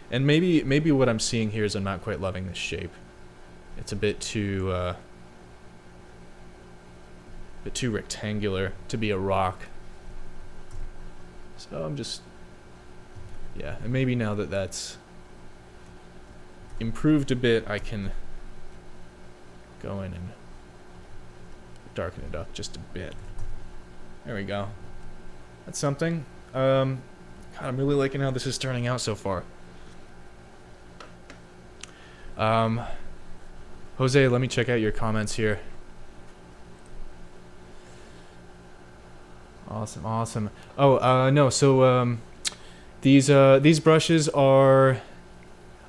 And maybe what I'm seeing here is I'm not quite loving this shape. It's a bit too rectangular to be a rock. So I'm just, yeah, and maybe now that that's improved a bit, I can go in and darken it up just a bit. There we go. That's something. God, I'm really liking how this is turning out so far. Jose, let me check out your comments here. Awesome. Oh, no, so these brushes are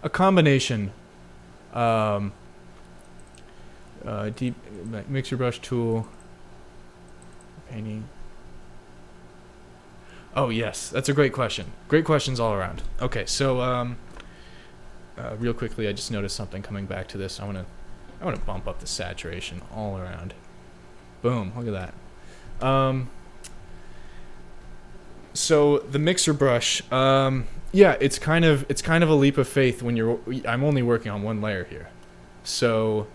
a combination. Deep mixer brush tool, painting. Oh yes, that's a great question. Great questions all around. Okay, so real quickly, I just noticed something coming back to this. I wanna bump up the saturation all around. Boom! Look at that. So the mixer brush, yeah, it's kind of a leap of faith when I'm only working on one layer here. So,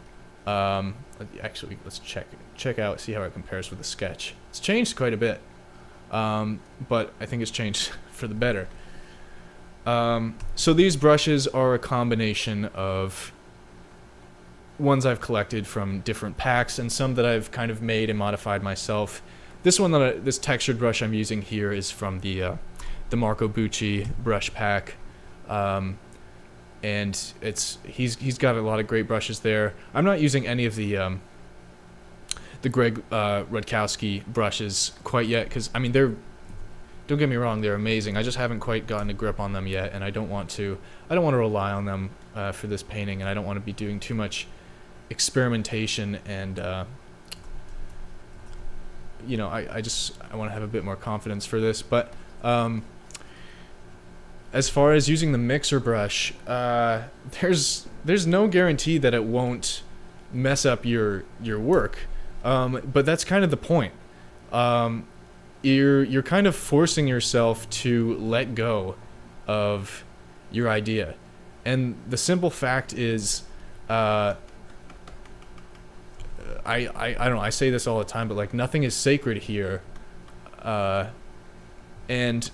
actually, let's check out, see how it compares with the sketch. It's changed quite a bit, but I think it's changed for the better. So these brushes are a combination of ones I've collected from different packs and some that I've kind of made and modified myself. This one this textured brush I'm using here is from the Marco Bucci brush pack, and he's got a lot of great brushes there. I'm not using any of the Greg Rutkowski brushes quite yet because I mean don't get me wrong, they're amazing. I just haven't quite gotten a grip on them yet, and I don't want to rely on them for this painting, and I don't want to be doing too much experimentation and. You know, I want to have a bit more confidence for this, but as far as using the mixer brush, there's no guarantee that it won't mess up your work, but that's kind of the point. You're kind of forcing yourself to let go of your idea, and the simple fact is, I don't know, I say this all the time, but like nothing is sacred here, and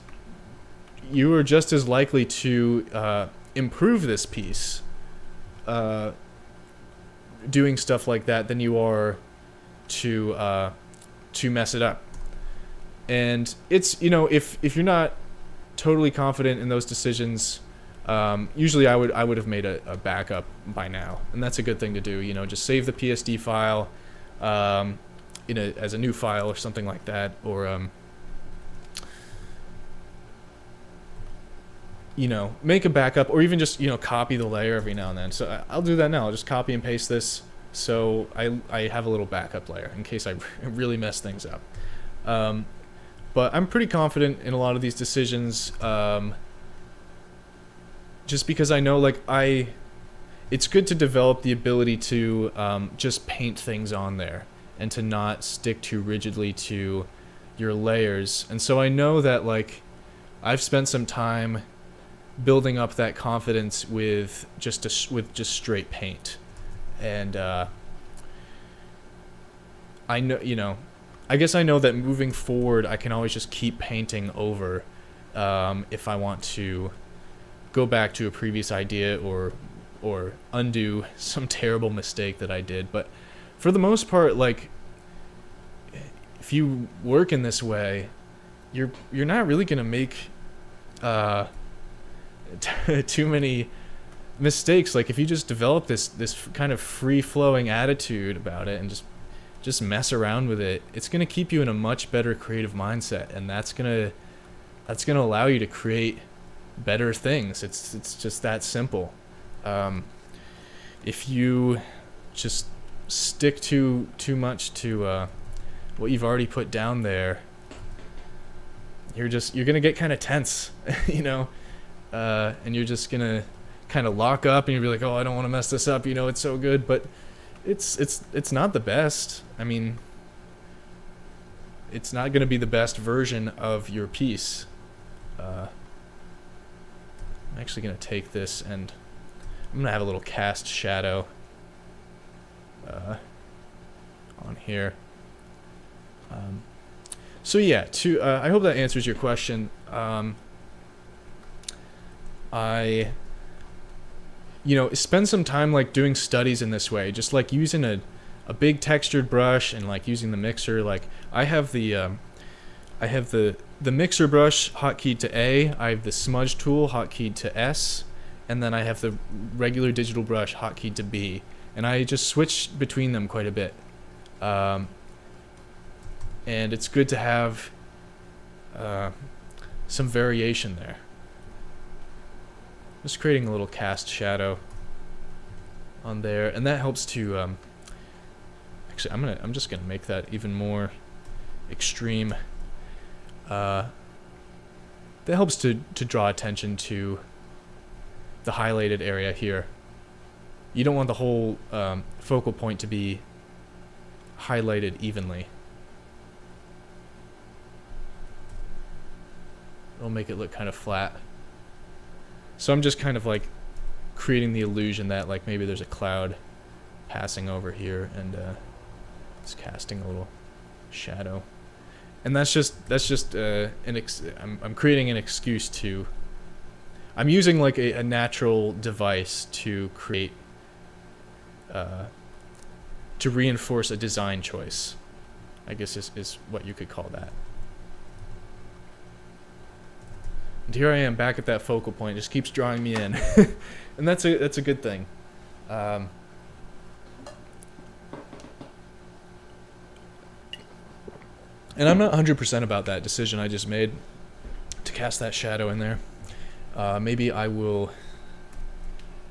you are just as likely to improve this piece doing stuff like that than you are to mess it up. And it's, you know, if you're not totally confident in those decisions, usually I would have made a backup by now, and that's a good thing to do. You know, just save the PSD file as a new file or something like you know, make a backup, or even just, you know, copy the layer every now and then. So I'll do that now. I'll just copy and paste this, so I have a little backup layer in case I really mess things up. But I'm pretty confident in a lot of these decisions, just because I know, like, it's good to develop the ability to just paint things on there and to not stick too rigidly to your layers. And so I know that, like, I've spent some time building up that confidence with just straight paint. And I know, you know, I guess I know that moving forward I can always just keep painting over if I want to go back to a previous idea or undo some terrible mistake that I did. But for the most part, like, if you work in this way, you're not really gonna make too many mistakes. Like, if you just develop this kind of free-flowing attitude about it and just mess around with it, it's gonna keep you in a much better creative mindset, and that's gonna allow you to create better things. It's just that simple. If you just stick too much to what you've already put down there, you're gonna get kind of tense, you know, and you're just gonna kind of lock up, and you'll be like, oh, I don't want to mess this up, you know, it's so good, but it's not the best. I mean, it's not gonna be the best version of your piece. I'm actually gonna take this and I'm gonna have a little cast shadow on here. So yeah, I hope that answers your question. I, you know, spend some time, like, doing studies in this way, just like using a big textured brush and, like, using the mixer. Like, I have the mixer brush hotkeyed to A, I have the smudge tool hotkeyed to S, and then I have the regular digital brush hotkeyed to B, and I just switch between them quite a bit. And it's good to have some variation there. Just creating a little cast shadow on there, and that helps to actually I'm just gonna make that even more extreme. That helps to draw attention to the highlighted area here. You don't want the whole focal point to be highlighted evenly. It'll make it look kind of flat. So I'm just kind of, like, creating the illusion that, like, maybe there's a cloud passing over here, and it's casting a little shadow. And that's just I'm creating an excuse to. I'm using, like, a natural device to create, to reinforce a design choice, I guess is what you could call that. And here I am back at that focal point, just keeps drawing me in, and that's a good thing. And I'm not 100% about that decision I just made to cast that shadow in there. Maybe I will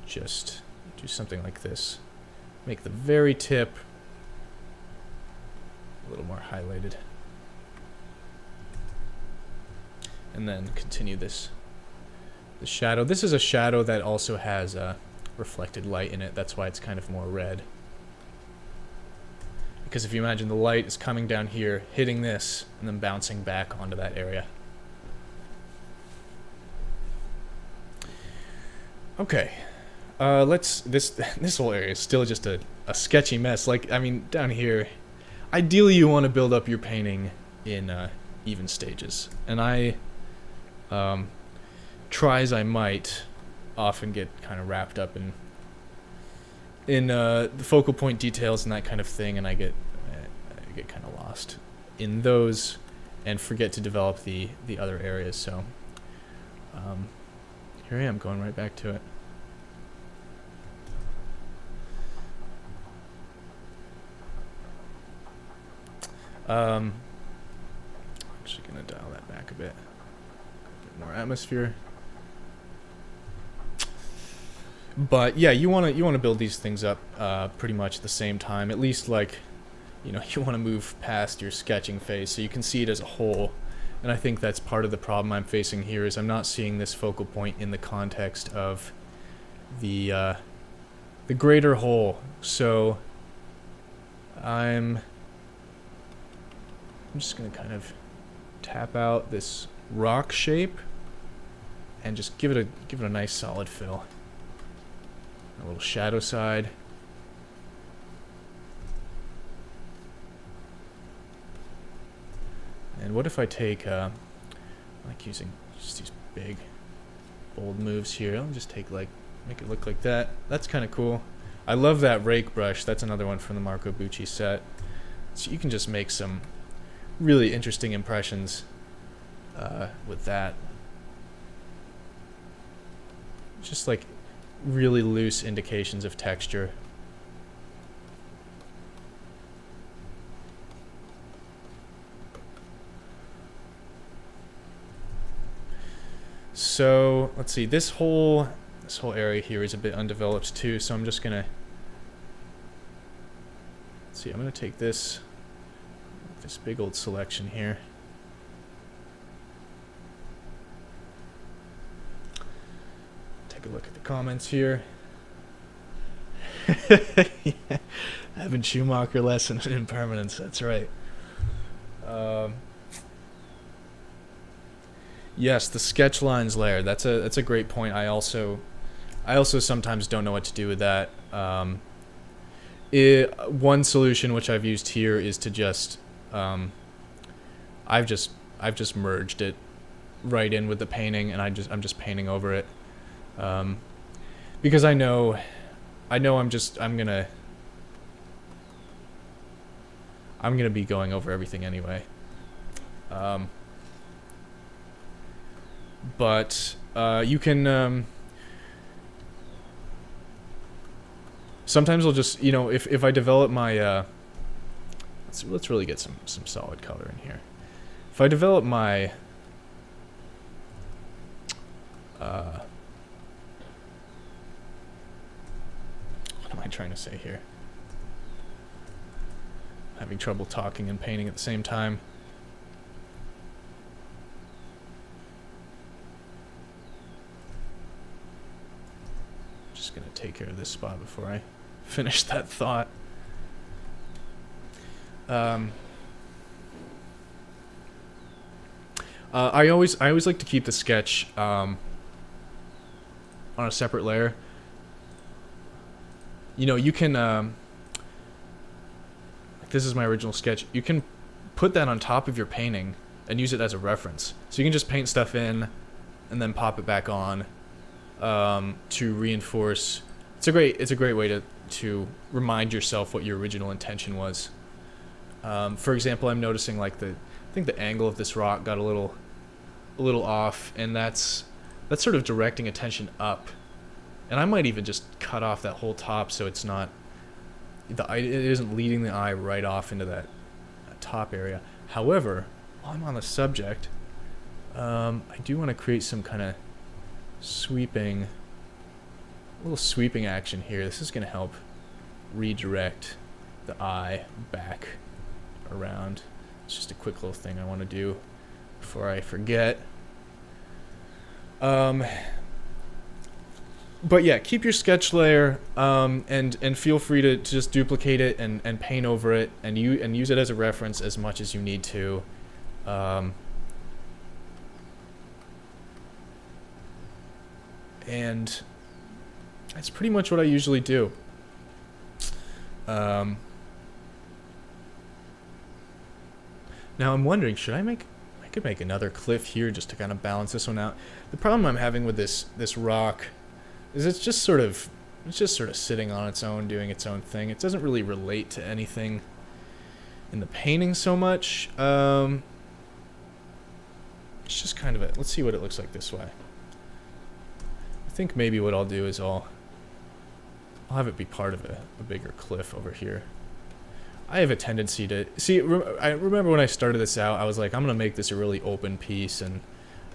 just do something like this. Make the very tip a little more highlighted. And then continue the shadow. This is a shadow that also has reflected light in it. That's why it's kind of more red. Because if you imagine, the light is coming down here, hitting this, and then bouncing back onto that area. Okay. This whole area is still just a sketchy mess. Like, I mean, down here, ideally you want to build up your painting in even stages. And I, try as I might, often get kind of wrapped up in the focal point details and that kind of thing, and I get kind of lost in those and forget to develop the other areas. So here I am going right back to it. I'm actually gonna dial that back a bit more atmosphere. But yeah, you wanna build these things up pretty much at the same time. At least like, you know, you want to move past your sketching phase so you can see it as a whole. And I think that's part of the problem I'm facing here is I'm not seeing this focal point in the context of the greater whole. So I'm just gonna kind of tap out this rock shape and just give it a nice solid fill. A little shadow side. And what if I take, I like using just these big, bold moves here. I'll just take like, make it look like that. That's kind of cool. I love that rake brush. That's another one from the Marco Bucci set. So you can just make some really interesting impressions with that. Just like really loose indications of texture. So let's see, this whole area here is a bit undeveloped too, so I'm just gonna, let's see, I'm gonna take this big old selection here. Take a look at the comments here. Yeah, having Schumacher lesson in impermanence, that's right. Yes, the sketch lines layer. That's a great point. I also sometimes don't know what to do with that. One solution which I've used here is to just I've just merged it right in with the painting, and I'm just painting over it because I know I'm gonna be going over everything anyway. But you can sometimes I'll just, you know, if I develop my let's really get some solid color in here. If I develop my what am I trying to say here? Having trouble talking and painting at the same time. Just gonna take care of this spot before I finish that thought. I always like to keep the sketch on a separate layer. You know, you can this is my original sketch. You can put that on top of your painting and use it as a reference. So you can just paint stuff in and then pop it back on to reinforce. It's a great way to remind yourself what your original intention was. For example, I'm noticing like I think the angle of this rock got a little off, and that's sort of directing attention up. And I might even just cut off that whole top so it's not it isn't leading the eye right off into that top area. However, while I'm on the subject, I do want to create some kind of little sweeping action here. This is going to help redirect the eye back around. It's just a quick little thing I want to do before I forget. But yeah, keep your sketch layer and feel free to just duplicate it and paint over it and use it as a reference as much as you need to. And that's pretty much what I usually do. Now I'm wondering, I could make another cliff here just to kind of balance this one out. The problem I'm having with this rock is it's just sort of sitting on its own, doing its own thing. It doesn't really relate to anything in the painting so much. It's just kind of let's see what it looks like this way. I think maybe what I'll do is I'll have it be part of a bigger cliff over here. I have a tendency to see. I remember when I started this out, I was like, I'm gonna make this a really open piece, and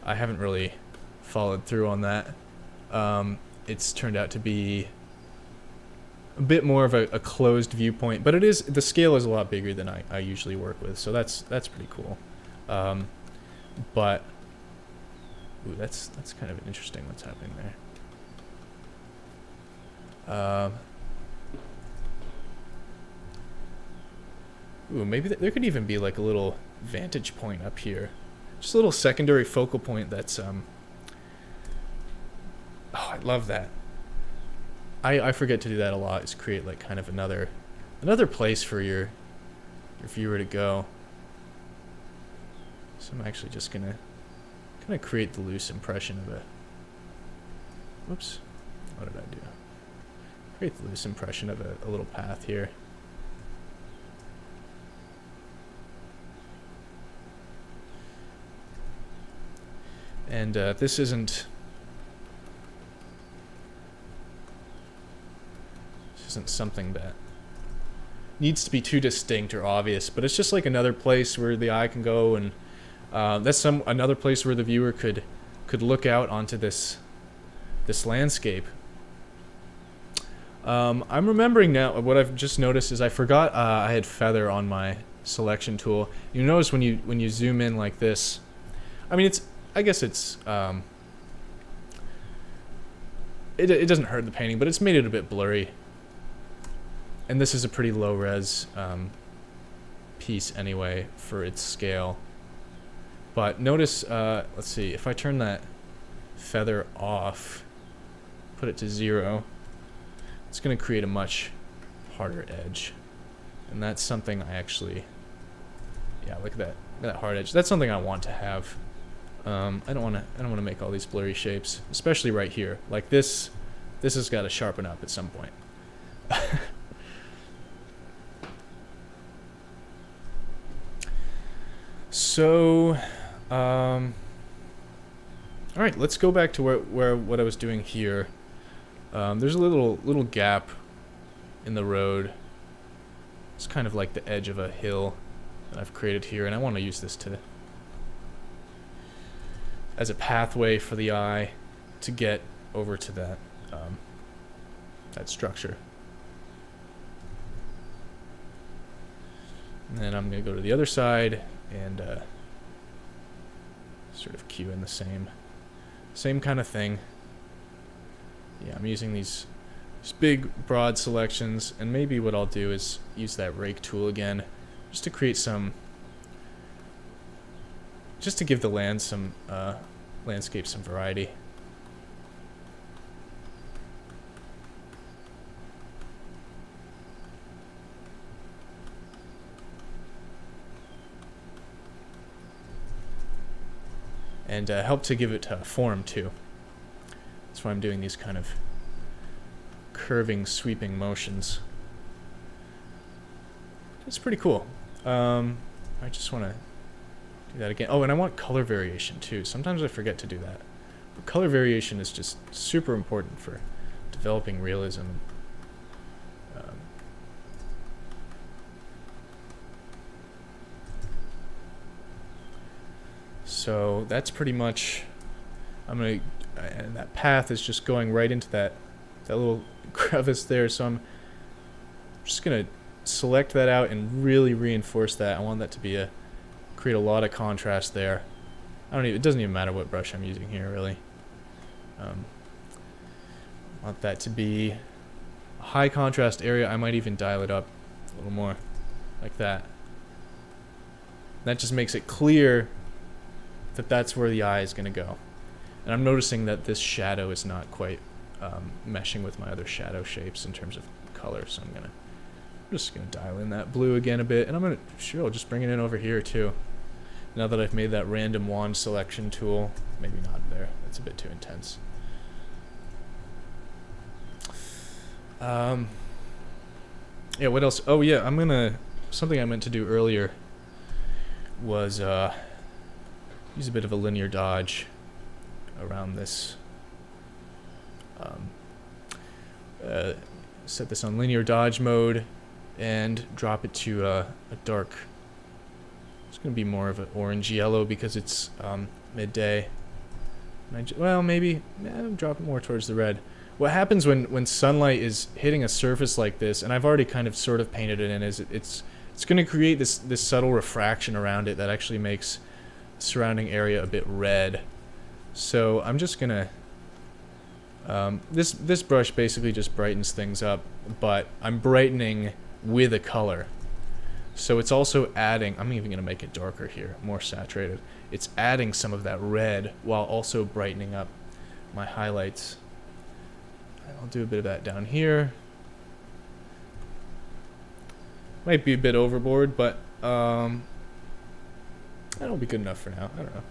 I haven't really followed through on that. it's turned out to be a bit more of a closed viewpoint, but the scale is a lot bigger than I usually work with, so that's pretty cool. But ooh, that's kind of interesting what's happening there. Ooh, maybe there could even be like a little vantage point up here, just a little secondary focal point. That's oh, I love that. I forget to do that a lot, is create like kind of another place for your viewer to go. So I'm actually just gonna kind of create the loose impression of a, whoops, what did I do? Create the loose impression of a little path here. And this isn't something that needs to be too distinct or obvious, but it's just like another place where the eye can go, and that's another place where the viewer could look out onto this landscape. I'm remembering now, what I've just noticed is I forgot I had feather on my selection tool. You notice when you zoom in like this, I mean, I guess it's it doesn't hurt the painting, but it's made it a bit blurry. And this is a pretty low res piece anyway for its scale. But notice, let's see, if I turn that feather off, put it to 0, it's going to create a much harder edge. And that's something I actually, yeah, look at that hard edge. That's something I want to have. I don't want to make all these blurry shapes, especially right here. Like this has got to sharpen up at some point. So, all right, let's go back to what I was doing here. There's a little gap in the road. It's kind of like the edge of a hill that I've created here, and I want to use this as a pathway for the eye to get over to that structure. And then I'm going to go to the other side and sort of cue in the same kind of thing. Yeah, I'm using these big broad selections, and maybe what I'll do is use that rake tool again, just to create just to give the landscape some variety. And help to give it form too. That's why I'm doing these kind of curving, sweeping motions. It's pretty cool. I just want to do that again. Oh, and I want color variation too. Sometimes I forget to do that. But color variation is just super important for developing realism. So that's pretty much, and that path is just going right into that little crevice there, so I'm just going to select that out and really reinforce that. I want that to create a lot of contrast there. It doesn't even matter what brush I'm using here, really. I want that to be a high contrast area. I might even dial it up a little more, like that. That just makes it clear that that's where the eye is going to go. And I'm noticing that this shadow is not quite meshing with my other shadow shapes in terms of color, so I'm just gonna dial in that blue again a bit, and I'll just bring it in over here too. Now that I've made that random wand selection tool, maybe not there, that's a bit too intense. Yeah, what else? Oh yeah, something I meant to do earlier was use a bit of a linear dodge around this. Set this on linear dodge mode and drop it to a dark. It's going to be more of an orange yellow because it's midday. Well, maybe drop it more towards the red. what happens when sunlight is hitting a surface like this, and I've already kind of sort of painted it in, is it's going to create this subtle refraction around it that actually makes the surrounding area a bit red. So I'm just gonna this brush basically just brightens things up, but I'm brightening with a color. So it's also adding, I'm even gonna make it darker here, more saturated. It's adding some of that red while also brightening up my highlights. I'll do a bit of that down here. Might be a bit overboard, but that'll be good enough for now. I don't know.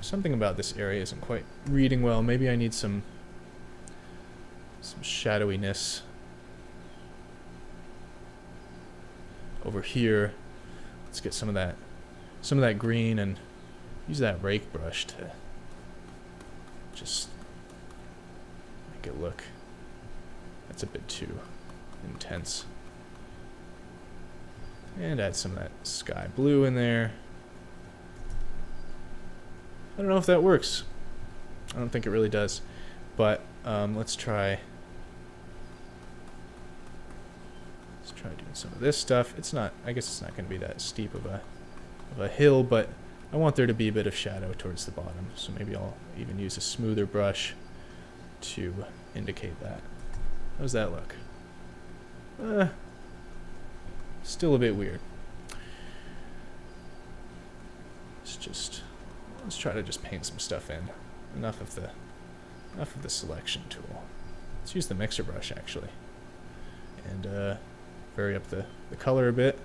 Something about this area isn't quite reading well. Maybe I need some shadowiness over here. Let's get some of that green and use that rake brush to just make it look. That's a bit too intense. And add some of that sky blue in there. I don't know if that works. I don't think it really does. But let's try doing some of this stuff. It's not, I guess it's not going to be that steep of a hill, but I want there to be a bit of shadow towards the bottom. So maybe I'll even use a smoother brush to indicate that. How does that look? Still a bit weird. Let's try to just paint some stuff in. Enough of the selection tool. Let's use the mixer brush actually, and vary up the color a bit.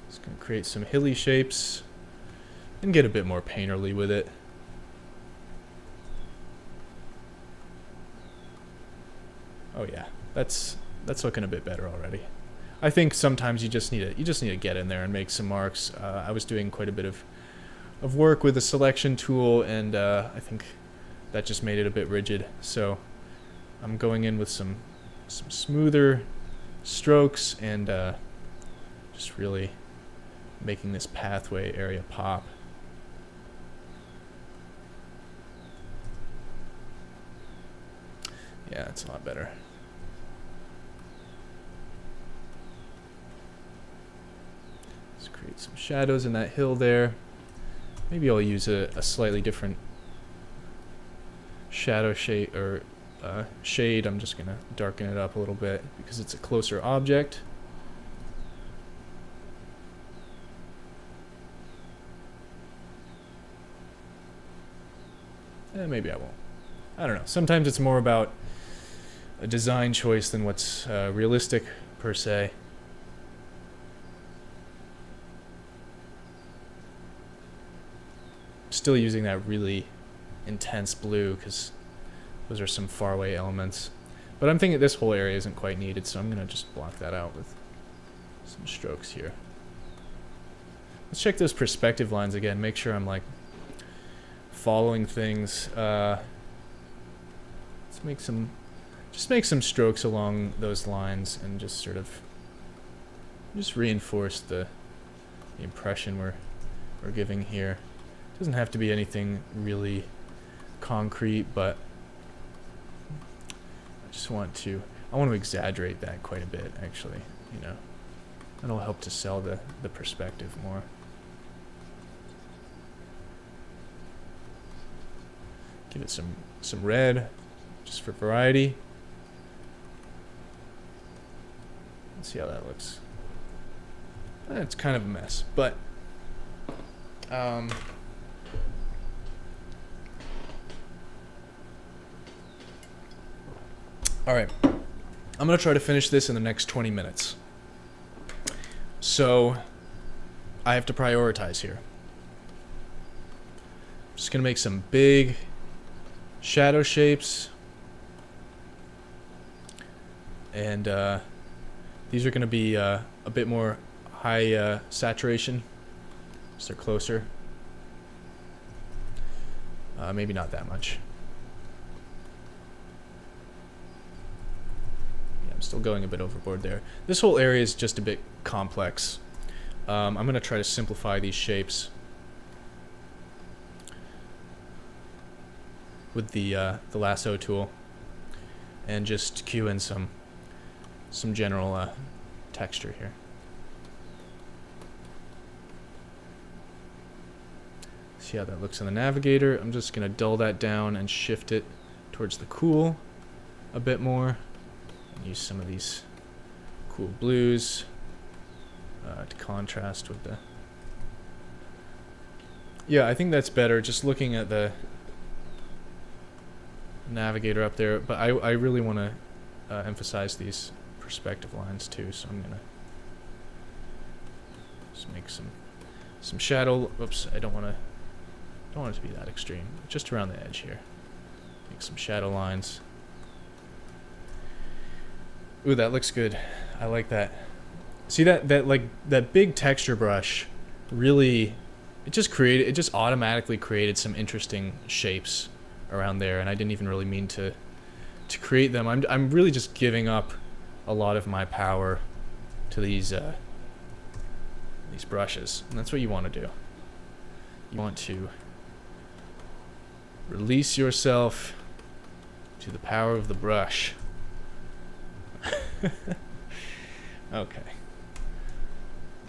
Just gonna create some hilly shapes and get a bit more painterly with it. Oh yeah, that's looking a bit better already. I think sometimes you just need to get in there and make some marks. I was doing quite a bit of work with the selection tool, and I think that just made it a bit rigid. So I'm going in with some smoother strokes and just really making this pathway area pop. Yeah, it's a lot better. Let's create some shadows in that hill there. Maybe I'll use a slightly different shadow shade or shade. I'm just gonna darken it up a little bit because it's a closer object. Maybe I won't. I don't know. Sometimes it's more about a design choice than what's realistic per se. Still using that really intense blue because those are some faraway elements. But I'm thinking this whole area isn't quite needed, so I'm going to just block that out with some strokes here. Let's check those perspective lines again. Make sure I'm like following things. Let's make some strokes along those lines and just sort of reinforce the impression we're giving here. It doesn't have to be anything really concrete, but I want to exaggerate that quite a bit, actually. You know, that'll help to sell the perspective more. Give it some red, just for variety. Let's see how that looks. It's kind of a mess, but alright, I'm going to try to finish this in the next 20 minutes. So, I have to prioritize here. I'm just going to make some big shadow shapes. And these are going to be a bit more high saturation, so they're closer. Maybe not that much. Yeah, I'm still going a bit overboard there. This whole area is just a bit complex. I'm going to try to simplify these shapes with the lasso tool, and just cue in some general texture here. See how that looks in the navigator. I'm just going to dull that down and shift it towards the cool a bit more. And use some of these cool blues to contrast with the... Yeah, I think that's better, just looking at the navigator up there. But I really want to emphasize these perspective lines too, so I'm going to just make some shadow. Oops, I don't want it to be that extreme. Just around the edge here. Make some shadow lines. Ooh, that looks good. I like that. See that big texture brush really, it just automatically created some interesting shapes around there, and I didn't even really mean to create them. I'm really just giving up a lot of my power to these brushes, and that's what you want to do. You want to release yourself to the power of the brush. Okay.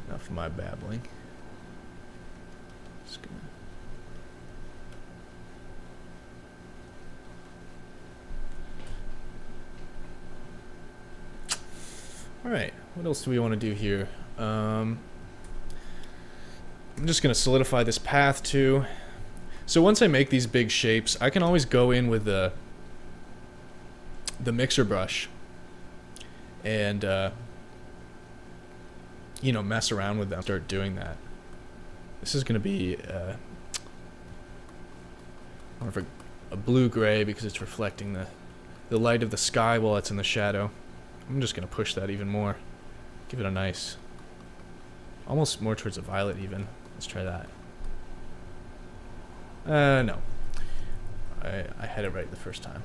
Enough of my babbling. Just gonna... Alright, what else do we want to do here? I'm just going to solidify this path too. So once I make these big shapes, I can always go in with the mixer brush and you know, mess around with them. Start doing that. This is going to be more of a blue-gray because it's reflecting the light of the sky while it's in the shadow. I'm just going to push that even more. Give it a nice, almost more towards a violet even. Let's try that. No. I had it right the first time.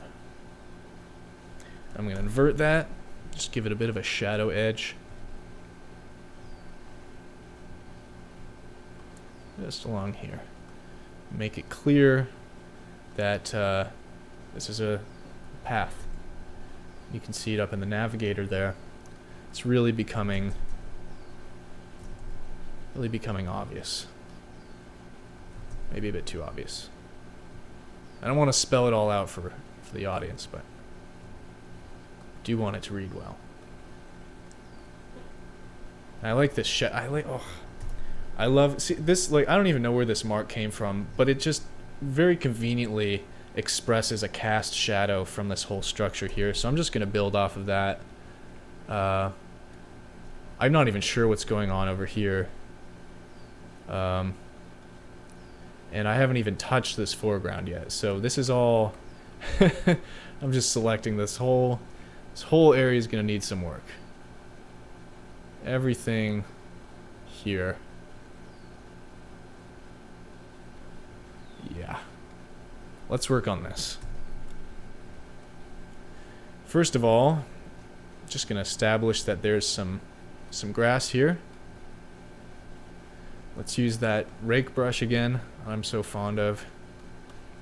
I'm going to invert that. Just give it a bit of a shadow edge. Just along here. Make it clear that this is a path. You can see it up in the navigator there. It's really becoming obvious. Maybe a bit too obvious. I don't want to spell it all out for the audience, but I do want it to read well. I like this I love, see this, like, I don't even know where this mark came from, but it just very conveniently expresses a cast shadow from this whole structure here. So I'm just going to build off of that. I'm not even sure what's going on over here. And I haven't even touched this foreground yet. So this is all, I'm just selecting this whole area is going to need some work. Everything here. Yeah. Let's work on this. First of all, just going to establish that there's some grass here. Let's use that rake brush again, I'm so fond of,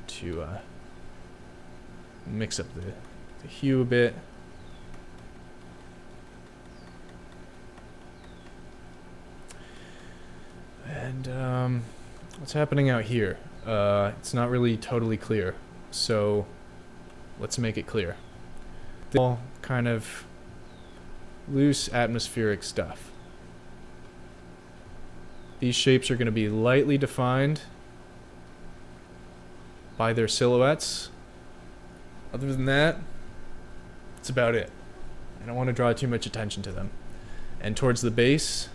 to mix up the hue a bit. And what's happening out here? It's not really totally clear, so let's make it clear. All kind of loose atmospheric stuff. These shapes are going to be lightly defined by their silhouettes. Other than that, that's about it. I don't want to draw too much attention to them. And towards the base,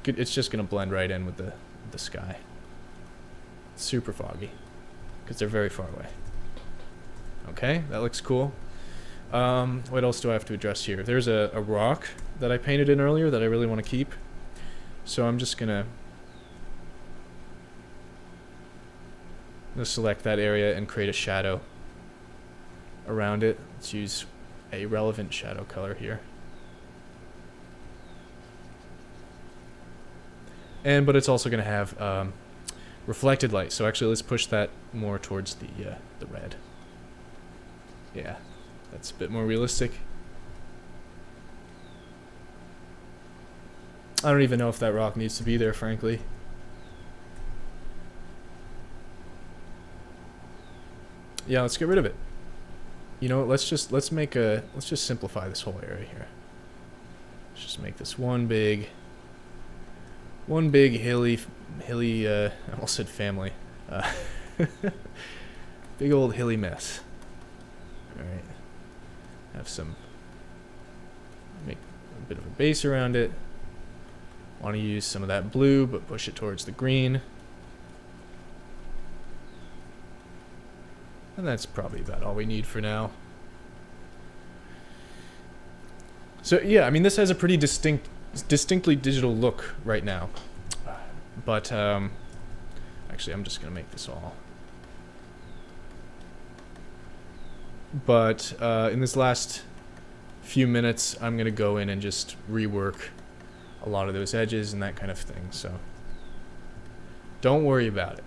it's just going to blend right in with the sky. It's super foggy because they're very far away. Okay, that looks cool. What else do I have to address here? There's a rock that I painted in earlier that I really want to keep. So I'm just going to I'm going to select that area and create a shadow around it. Let's use a relevant shadow color here. But it's also going to have reflected light. So actually, let's push that more towards the red. Yeah, that's a bit more realistic. I don't even know if that rock needs to be there, frankly. Yeah, let's get rid of it. You know what, let's just simplify this whole area here. Let's just make this one big hilly, I almost said family. Big old hilly mess. Alright. Make a bit of a base around it. Want to use some of that blue, but push it towards the green. And that's probably about all we need for now. So yeah, I mean, this has a pretty distinctly digital look right now. But actually, I'm just gonna make this all. But in this last few minutes, I'm gonna go in and just rework a lot of those edges and that kind of thing. So don't worry about it.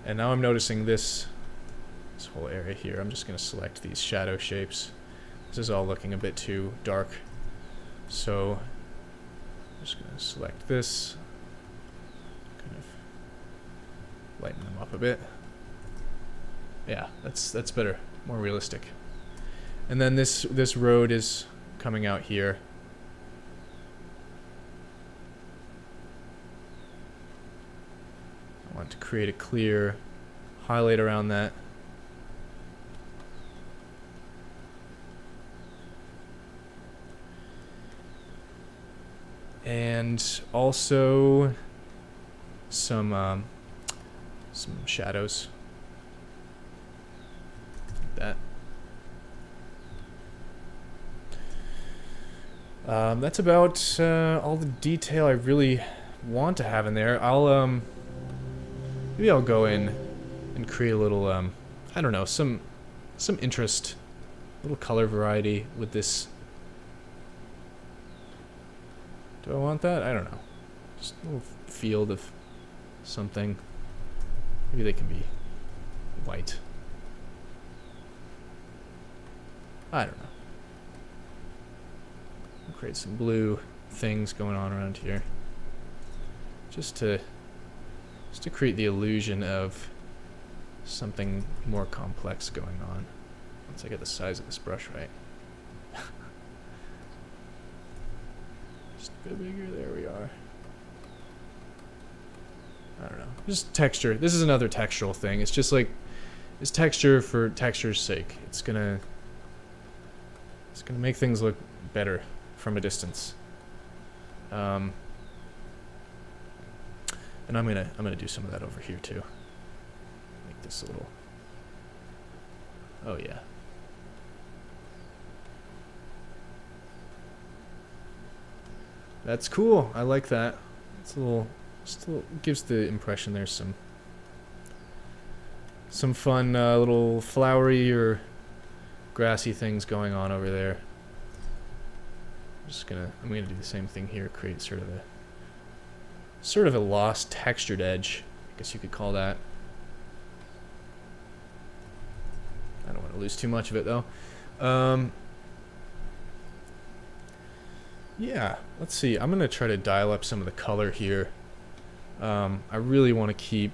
And now I'm noticing this whole area here. I'm just gonna select these shadow shapes. This is all looking a bit too dark. So I'm just gonna select this, kind of lighten them up a bit. Yeah, that's better, more realistic. And then this road is coming out here. I want to create a clear highlight around that. And also some shadows. Like that. That's about all the detail I really want to have in there. Maybe I'll go in and create a little I don't know, some interest, a little color variety with this. Do I want that? I don't know. Just a little field of something. Maybe they can be white. I don't know. I'll create some blue things going on around here. Just to create the illusion of something more complex going on. Once I get the size of this brush right. Just a bit bigger, there we are. I don't know. Just texture. This is another textural thing. It's just like, it's texture for texture's sake. It's gonna make things look better from a distance. And I'm gonna do some of that over here too. Make this a little. Oh yeah. That's cool. I like that. It's a little. Still gives the impression there's some fun little flowery or grassy things going on over there. I'm gonna do the same thing here. Create sort of a lost textured edge, I guess you could call that. I don't want to lose too much of it though. Yeah, let's see. I'm gonna try to dial up some of the color here. I really want to keep.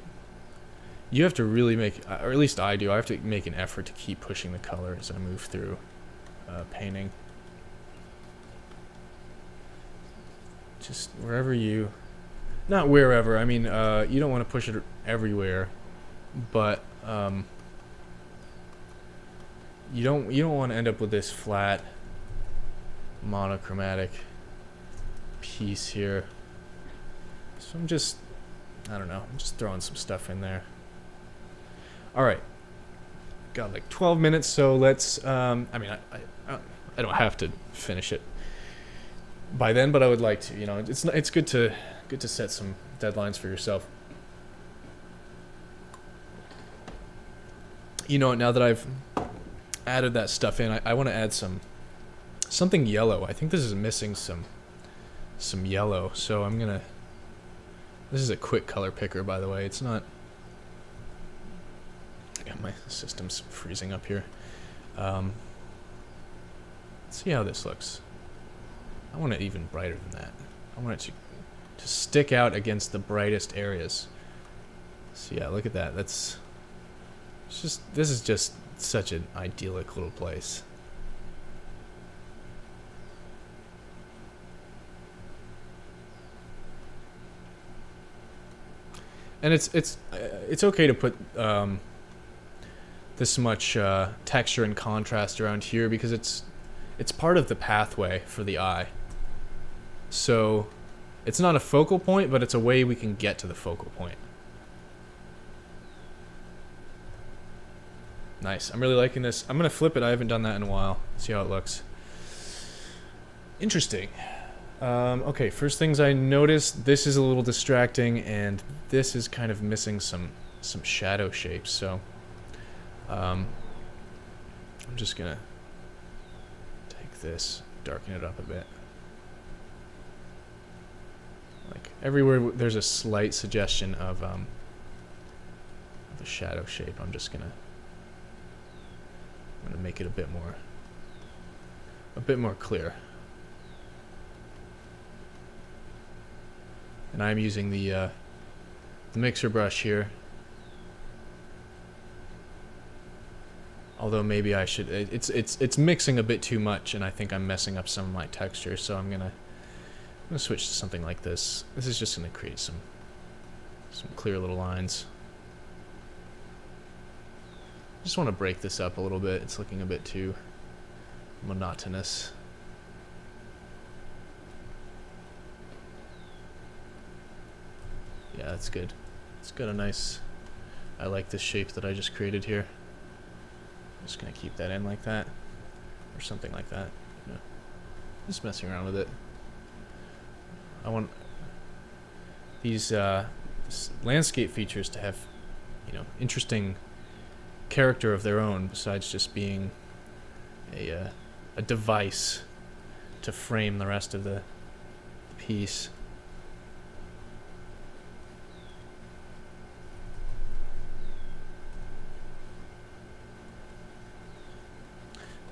You have to really make, or at least I do. I have to make an effort to keep pushing the color as I move through painting. Just wherever you. Not wherever, I mean, you don't want to push it everywhere, but you don't want to end up with this flat monochromatic piece here. So I'm just throwing some stuff in there. All right, got like 12 minutes, so let's. I mean, I don't have to finish it by then, but I would like to. You know, it's good to set some deadlines for yourself. You know, now that I've added that stuff in, I want to add something yellow. I think this is missing some yellow, so I'm gonna. This is a quick color picker, by the way. It's not. Yeah, my system's freezing up here. Let's see how this looks. I want it even brighter than that. I want it to stick out against the brightest areas. So yeah, look at that. This is just such an idyllic little place. And it's okay to put this much texture and contrast around here because it's part of the pathway for the eye. So it's not a focal point, but it's a way we can get to the focal point. Nice. I'm really liking this. I'm going to flip it. I haven't done that in a while. See how it looks. Interesting. Okay, first things I noticed, this is a little distracting, and this is kind of missing some shadow shapes, so I'm just going to take this, darken it up a bit. Like everywhere there's a slight suggestion of the shadow shape, I'm gonna make it a bit more clear. And I'm using the mixer brush here. Although maybe I should, it's mixing a bit too much, and I think I'm messing up some of my texture, so I'm gonna switch to something like this. This is just gonna create some clear little lines. Just want to break this up a little bit. It's looking a bit too monotonous. Yeah, that's good. It's got a nice... I like this shape that I just created here. I'm just going to keep that in like that. Or something like that. Yeah. Just messing around with it. I want these landscape features to have, interesting character of their own besides just being a device to frame the rest of the piece.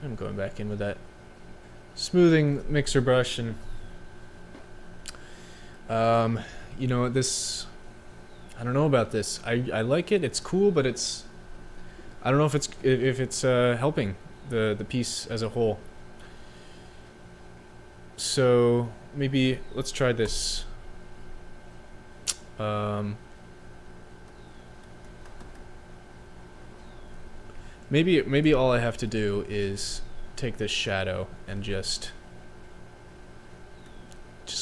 I'm going back in with that smoothing mixer brush and this, I don't know about this. I like it. It's cool, but I don't know if it's helping the piece as a whole. So maybe let's try this. Maybe all I have to do is take this shadow and just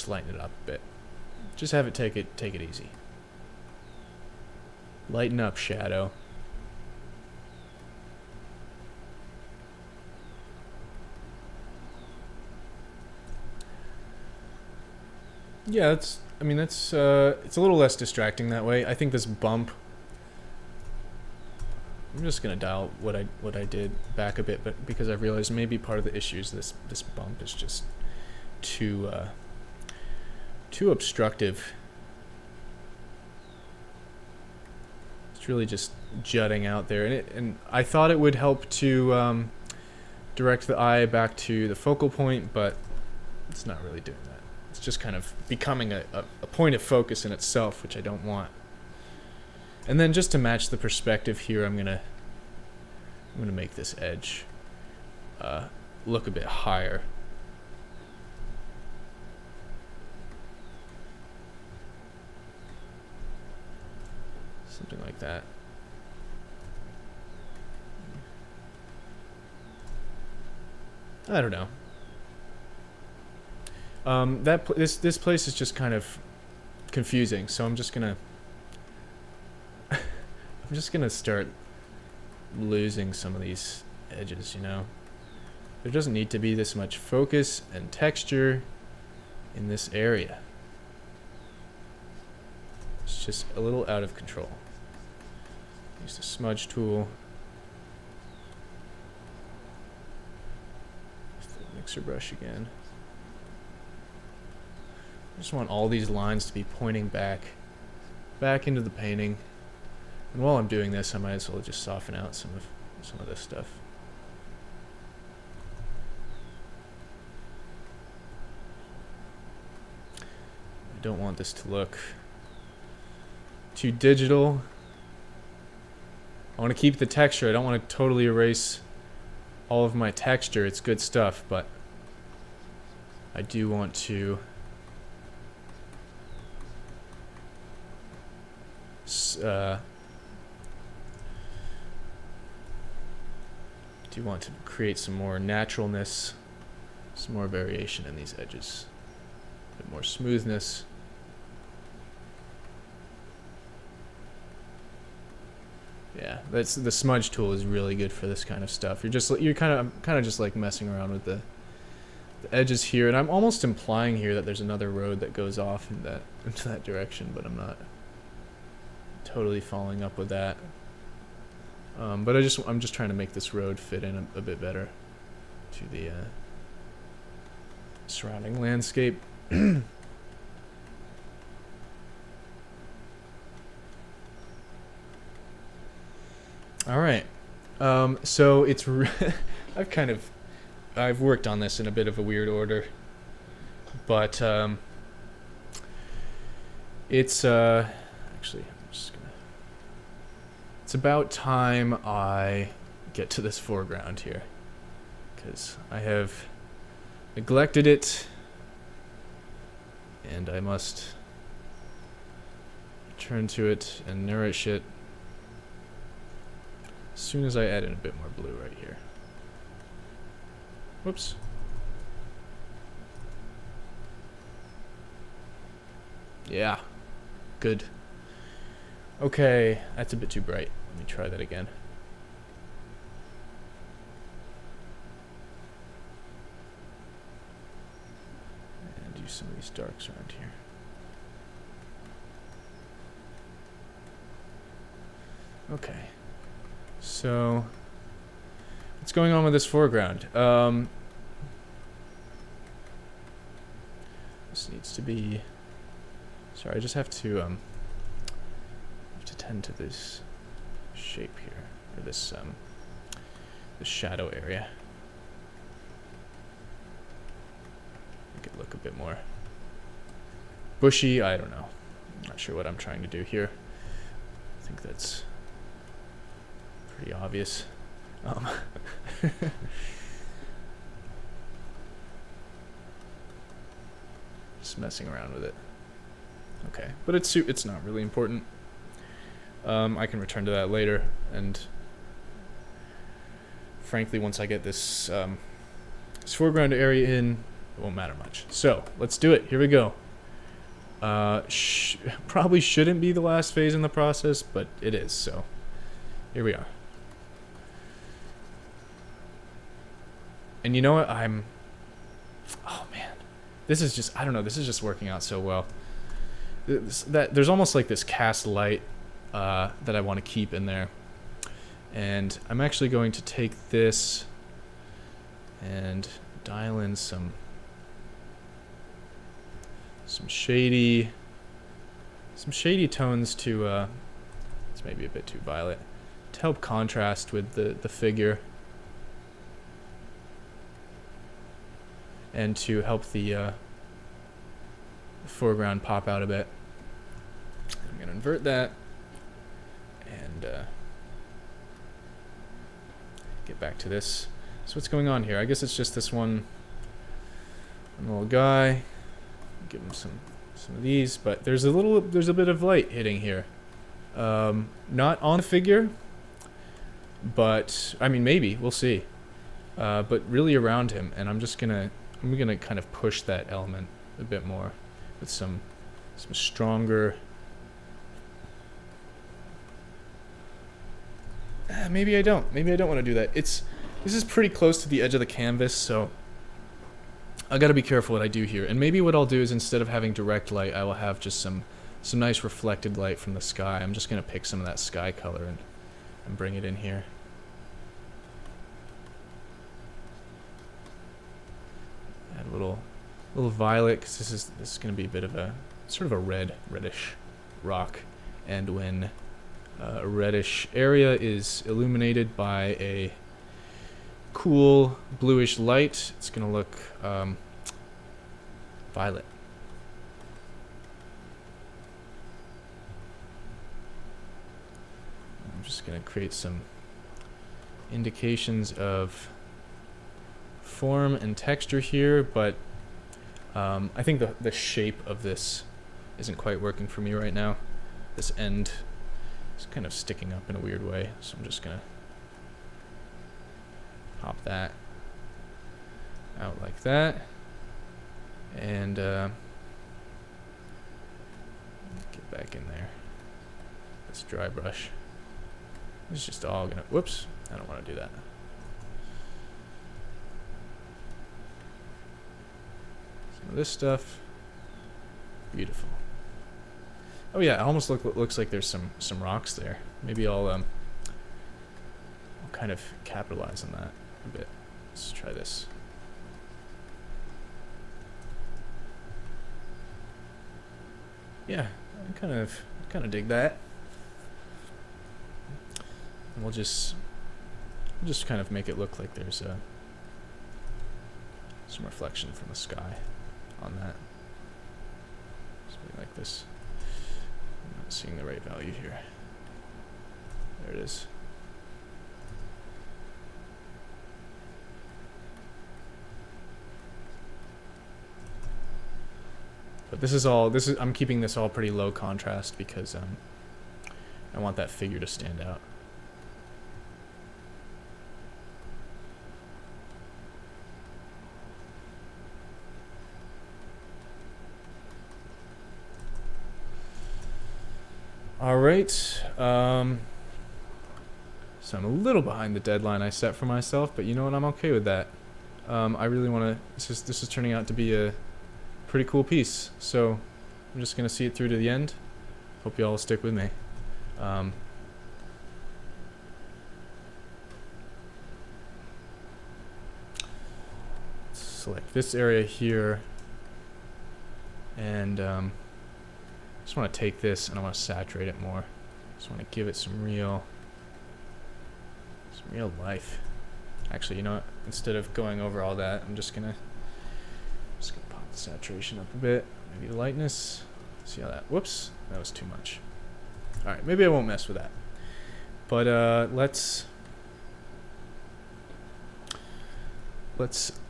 lighten it up a bit. Just have it take it easy. Lighten up, shadow. Yeah, it's a little less distracting that way. I think this bump, I'm just gonna dial what I did back a bit, but because I've realized maybe part of the issue is this bump is just too obstructive. It's really just jutting out there, and I thought it would help to direct the eye back to the focal point, but it's not really doing that. It's just kind of becoming a point of focus in itself, which I don't want. And then just to match the perspective here, I'm gonna make this edge look a bit higher. Something like that. I don't know. This place is just kind of confusing, so I'm just gonna start losing some of these edges, There doesn't need to be this much focus and texture in this area. It's just a little out of control. Use the smudge tool. mixer brush again. I just want all these lines to be pointing back into the painting. And while I'm doing this, I might as well just soften out some of this stuff. I don't want this to look too digital. I want to keep the texture. I don't want to totally erase all of my texture. It's good stuff, but I do want to create some more naturalness, some more variation in these edges, a bit more smoothness. Yeah, that's the smudge tool is really good for this kind of stuff. You're kind of just like messing around with the edges here, and I'm almost implying here that there's another road that goes off into that direction, but I'm not totally following up with that. But I'm just trying to make this road fit in a bit better to the surrounding landscape. All right, so it's I've worked on this in a bit of a weird order, but it's actually it's about time I get to this foreground here, because I have neglected it, and I must return to it and nourish it as soon as I add in a bit more blue right here. Whoops. Yeah, good. Okay, that's a bit too bright. Let me try that again. And do some of these darks around here. Okay. So, what's going on with this foreground? This needs to be... Sorry, I just have to tend to this shape here, or this shadow area. Make it look a bit more bushy. I don't know. I'm not sure what I'm trying to do here. I think that's pretty obvious. Just messing around with it. Okay, but it's not really important. I can return to that later, and frankly, once I get this foreground area in, it won't matter much. So let's do it. Here we go. Probably shouldn't be the last phase in the process, but it is. So here we are. And you know what? Oh man, this is just, I don't know. This is just working out so well. There's almost like this cast light that I want to keep in there, and I'm actually going to take this and dial in some shady tones to it's maybe a bit too violet, to help contrast with the figure, and to help the foreground pop out a bit. I'm going to invert that and get back to this. So what's going on here? I guess it's just this one little guy. Give him some of these, but there's a bit of light hitting here. Not on the figure, but I mean maybe, we'll see. But really around him, and I'm gonna kind of push that element a bit more with some stronger. Maybe I don't want to do that. This is pretty close to the edge of the canvas, so I gotta be careful what I do here. And maybe what I'll do is, instead of having direct light, I will have just some nice reflected light from the sky. I'm just gonna pick some of that sky color and bring it in here. a little violet, because this is going to be a bit of a sort of a reddish rock, and when a reddish area is illuminated by a cool bluish light, it's going to look violet. I'm just going to create some indications of form and texture here, but I think the shape of this isn't quite working for me right now. This end is kind of sticking up in a weird way, so I'm just gonna pop that out like that, and get back in there. This dry brush. It's just all gonna, whoops, I don't want to do that. Some of this stuff, beautiful. Oh yeah, it almost looks like there's some rocks there. Maybe I'll kind of capitalize on that a bit. Let's try this. Yeah, I kind of dig that. And we'll just kind of make it look like there's some reflection from the sky on that. Something like this. I'm not seeing the right value here. There it is. But I'm keeping this all pretty low contrast because I want that figure to stand out. Alright, so I'm a little behind the deadline I set for myself, but you know what, I'm okay with that. I really want to, this is turning out to be a pretty cool piece, so I'm just going to see it through to the end. Hope you all stick with me. Select this area here, and just want to take this and I want to saturate it more. Just want to give it some real life. Actually, you know what? Instead of going over all that, I'm just gonna pop the saturation up a bit. Maybe the lightness. See how that? Whoops, that was too much. All right, maybe I won't mess with that. But let's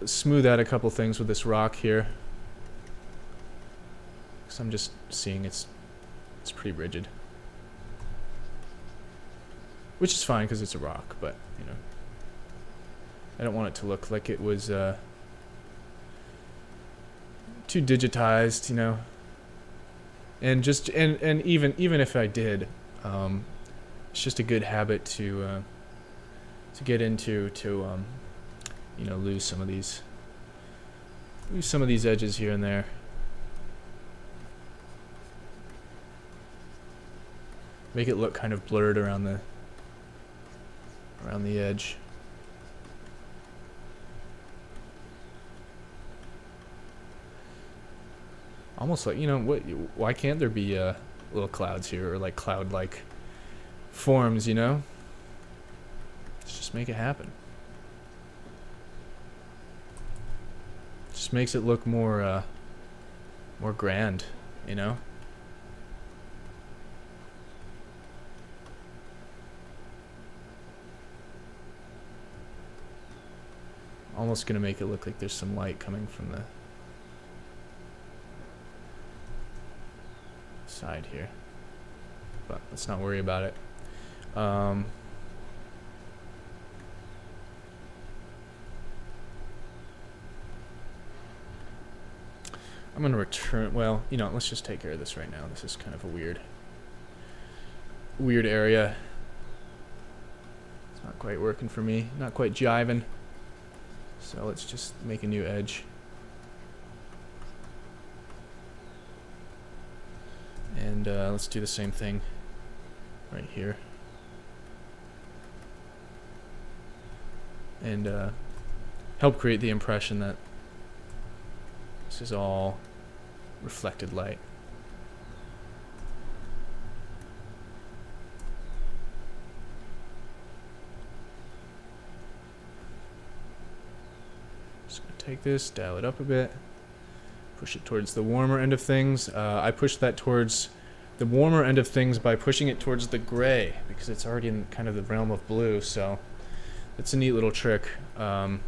smooth out a couple things with this rock here. I'm just seeing it's pretty rigid, which is fine because it's a rock, but you know, I don't want it to look like it was too digitized, you know. And just and even if I did, it's just a good habit to get into to you know, lose some of these edges here and there. Make it look kind of blurred around the edge. Almost like, you know, why can't there be little clouds here, or like cloud-like forms, you know? Let's just make it happen. Just makes it look more grand, you know? Almost gonna make it look like there's some light coming from the side here, but let's not worry about it. I'm gonna return, well, you know, let's just take care of this right now. This is kind of a weird area. It's not quite working for me, not quite jiving. So let's just make a new edge. And let's do the same thing right here. And help create the impression that This is all reflected light. Just gonna take this, dial it up a bit, push it towards the warmer end of things. I pushed that towards the warmer end of things by pushing it towards the gray because it's already in kind of the realm of blue, so it's a neat little trick that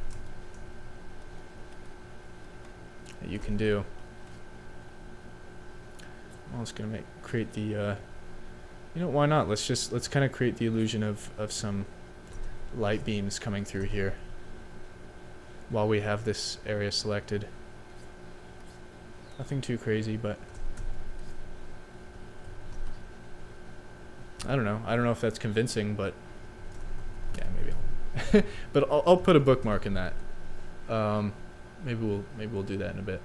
you can do. I'm just gonna create the you know, why not, let's kind of create the illusion of some light beams coming through here while we have this area selected. Nothing too crazy, but I don't know if that's convincing, but yeah, maybe I'll but I'll put a bookmark in that. Maybe we'll do that in a bit.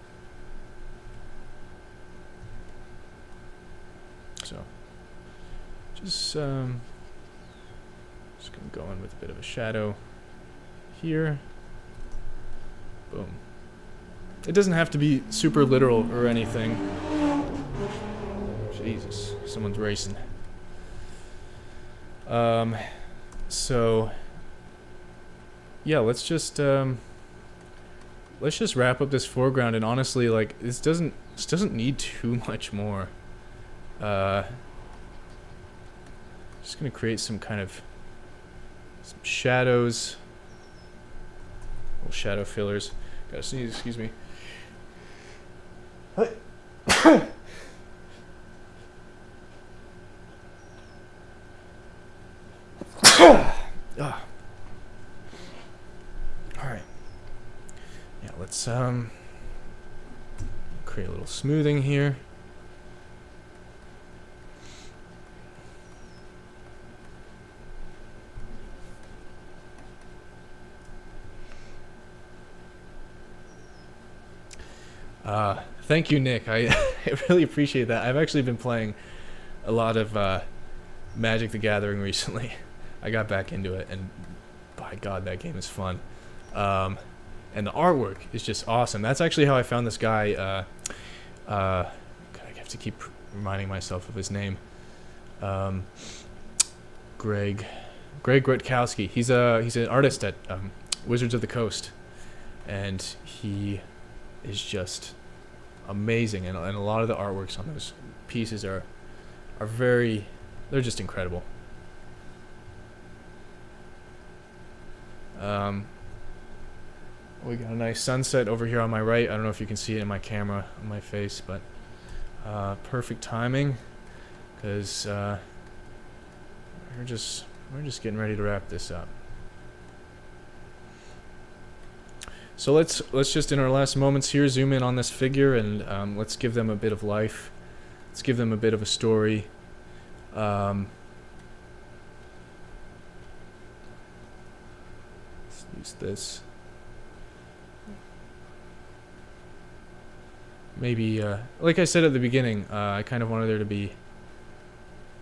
So just gonna go in with a bit of a shadow here. Boom. It doesn't have to be super literal or anything. Jesus, someone's racing. So yeah, let's just wrap up this foreground, and honestly, like, this doesn't need too much more. Just gonna create some kind of some shadows, little shadow fillers. Gotta sneeze, excuse me. Alright. Yeah, let's create a little smoothing here. Thank you, Nick. I really appreciate that. I've actually been playing a lot of Magic the Gathering recently. I got back into it, and by God, that game is fun. And the artwork is just awesome. That's actually how I found this guy. God, I have to keep reminding myself of his name. Greg Rutkowski. He's an artist at Wizards of the Coast, and he is just amazing, and a lot of the artworks on those pieces are very, they're just incredible. We got a nice sunset over here on my right. I don't know if you can see it in my camera on my face, but perfect timing, because we're just getting ready to wrap this up. So let's just, in our last moments here, zoom in on this figure, and let's give them a bit of life. Let's give them a bit of a story. Let's use this. Maybe, like I said at the beginning, I kind of wanted there to be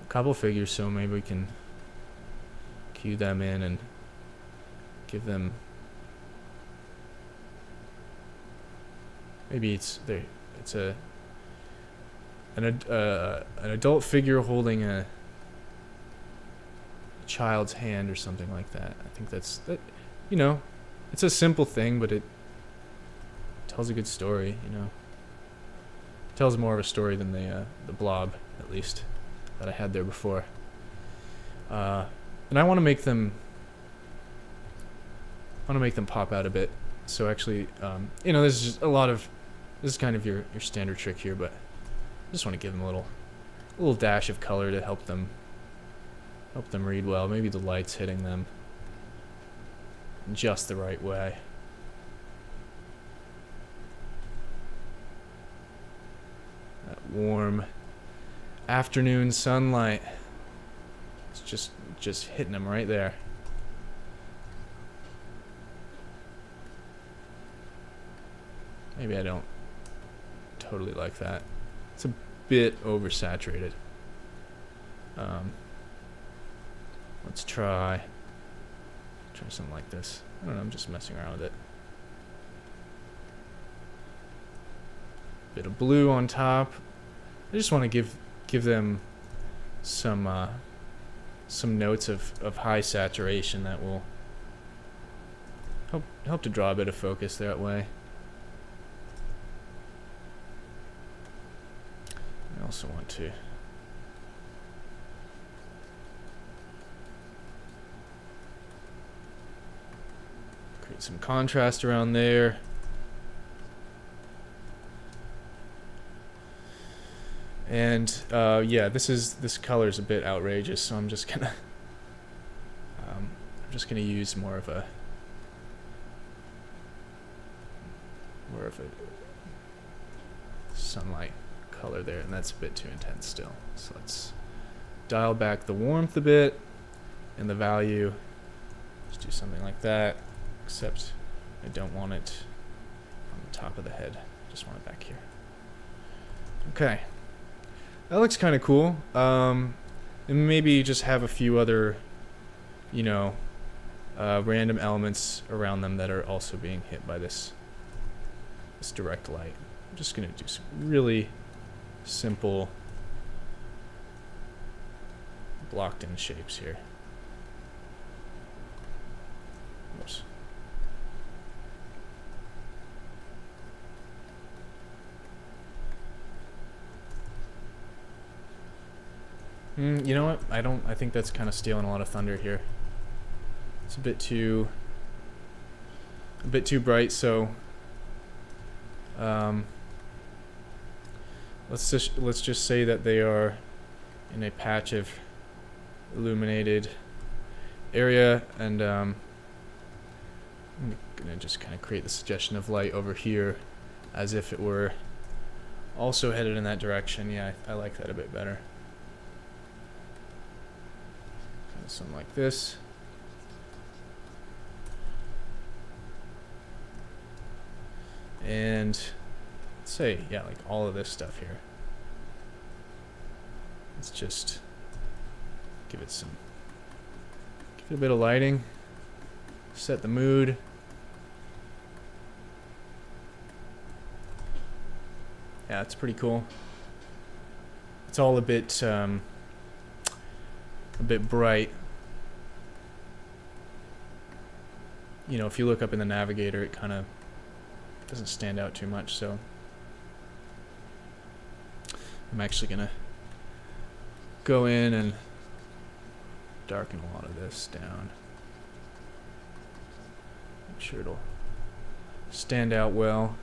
a couple figures, so maybe we can cue them in and give them. Maybe it's an adult figure holding a child's hand or something like that. I think that, you know, it's a simple thing, but it tells a good story. You know, it tells more of a story than the blob, at least, that I had there before. And I want to make them pop out a bit. So actually, you know, this is just this is kind of your standard trick here, but I just want to give them a little dash of color to help them read well. Maybe the light's hitting them just the right way. That warm afternoon sunlight. It's just hitting them right there. Maybe I don't totally like that. It's a bit oversaturated. Let's try something like this. I don't know, I'm just messing around with it. Bit of blue on top. I just want to give them some notes of high saturation that will help to draw a bit of focus that way. I also want to create some contrast around there. And yeah, this color is a bit outrageous, so I'm just gonna use more of a sunlight color there, and that's a bit too intense still. So let's dial back the warmth a bit and the value. Just do something like that, except I don't want it on the top of the head. I just want it back here. Okay. That looks kind of cool. And maybe just have a few other, random elements around them that are also being hit by this direct light. I'm just going to do some really simple blocked in shapes here. Oops. You know what? I think that's kind of stealing a lot of thunder here. It's a bit too bright, so let's just say that they are in a patch of illuminated area, and I'm gonna just kind of create the suggestion of light over here as if it were also headed in that direction. Yeah, I like that a bit better. Something like this. And let's say, yeah, like all of this stuff here. Let's just give it a bit of lighting, set the mood. Yeah, it's pretty cool. It's all a bit bright. If you look up in the navigator, it kind of doesn't stand out too much, so I'm actually gonna go in and darken a lot of this down. Make sure it'll stand out well.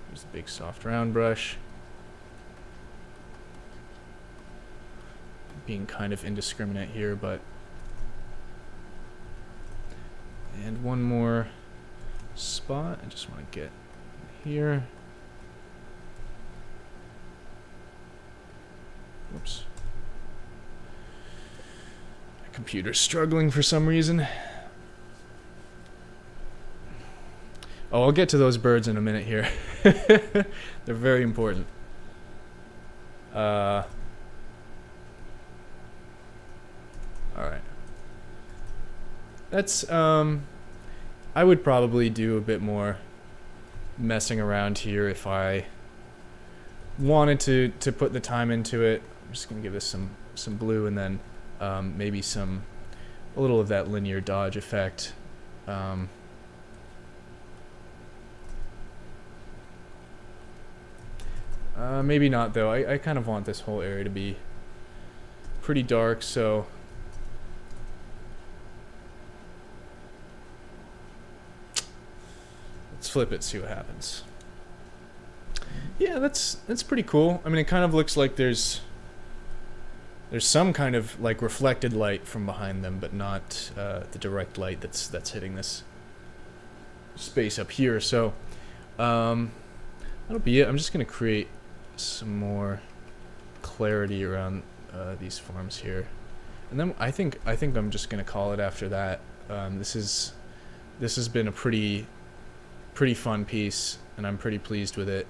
Here's the big soft round brush. Being kind of indiscriminate here, but and one more spot. I just want to get here. Whoops. My computer's struggling for some reason. Oh, I'll get to those birds in a minute here. They're very important. Alright. That's, I would probably do a bit more messing around here if I wanted to put the time into it. I'm just going to give this some blue, and then maybe a little of that linear dodge effect. Maybe not, though. I kind of want this whole area to be pretty dark, so let's flip it, see what happens. Yeah, that's pretty cool. I mean, it kind of looks like there's some kind of like reflected light from behind them, but not the direct light that's hitting this space up here. So that'll be it. I'm just gonna create some more clarity around these forms here, and then I think I'm just gonna call it after that. This has been a pretty fun piece, and I'm pretty pleased with it.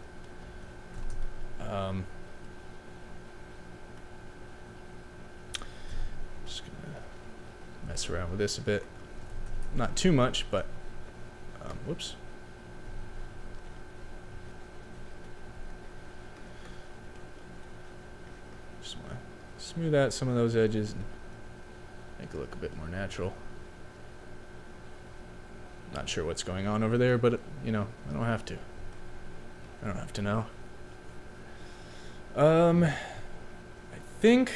Just gonna mess around with this a bit, not too much, but whoops. smooth out some of those edges and make it look a bit more natural. Not sure what's going on over there, but you know, I don't have to. I don't have to know. I think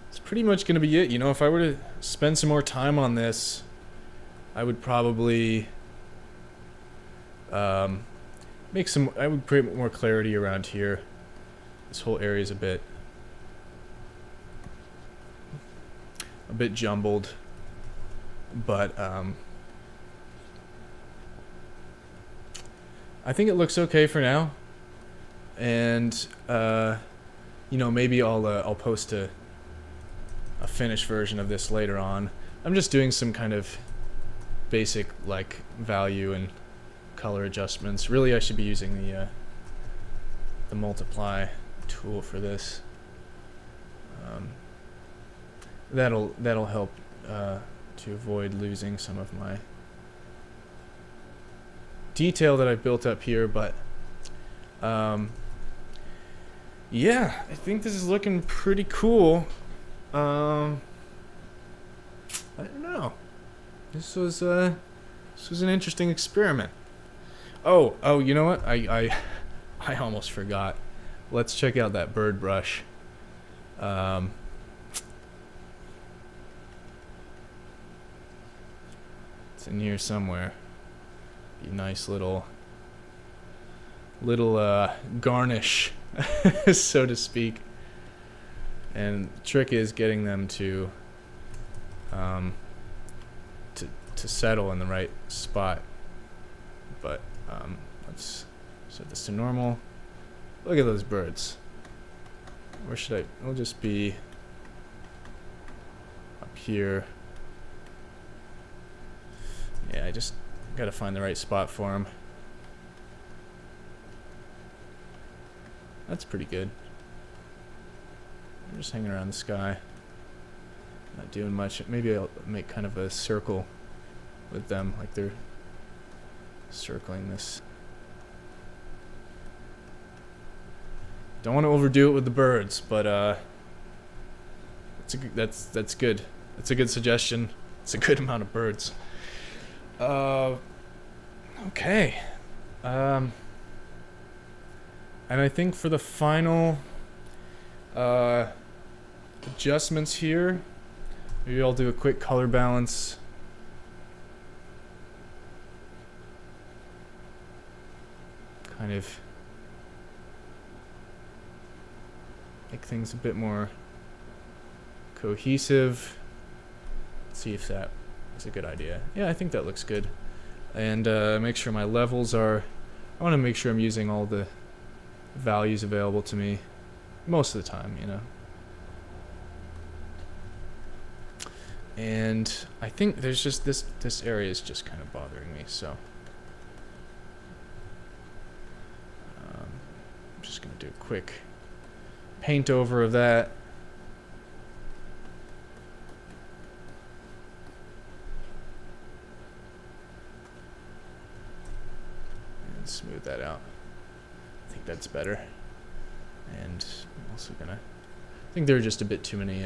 it's pretty much gonna be it. You know, if I were to spend some more time on this, I would probably I would create more clarity around here. This whole area is a bit jumbled, but I think it looks okay for now. And you know, maybe I'll post a finished version of this later on. I'm just doing some kind of basic like value and color adjustments. Really, I should be using the multiply tool for this. That'll help to avoid losing some of my detail that I've built up here. But yeah, I think this is looking pretty cool. I don't know. This was an interesting experiment. Oh, you know what? I almost forgot. Let's check out that bird brush. It's in here somewhere. Be a nice little garnish, so to speak. And the trick is getting them to settle in the right spot. But let's set this to normal. Look at those birds. Where should I? It'll just be up here. Yeah, I just gotta find the right spot for them. That's pretty good. I'm just hanging around the sky. Not doing much. Maybe I'll make kind of a circle with them, like they're circling this. Don't want to overdo it with the birds, but that's good. That's a good suggestion. It's a good amount of birds. Okay. And I think for the final adjustments here, maybe I'll do a quick color balance. Kind of make things a bit more cohesive. Let's see if that is a good idea. Yeah, I think that looks good. And make sure my levels are, I want to make sure I'm using all the values available to me most of the time, you know. And I think there's just this area is just kind of bothering me, so I'm just gonna do a quick paint over of that. And smooth that out. I think that's better. And I'm also gonna, I think there are just a bit too many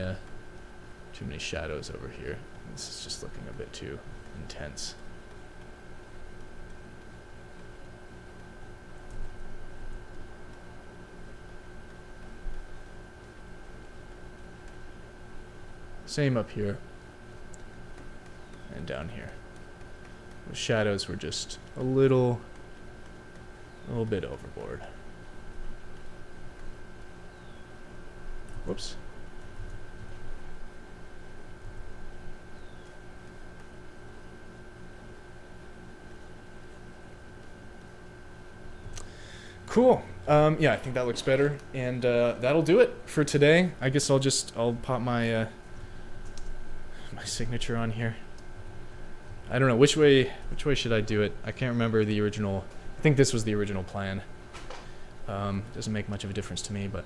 shadows over here. This is just looking a bit too intense. Same up here and down here. The shadows were just a little bit overboard. Whoops. Cool. Yeah, I think that looks better, and that'll do it for today. I guess I'll pop my my signature on here. I don't know which way should I do it. I can't remember the original. I think this was the original plan. Doesn't make much of a difference to me, but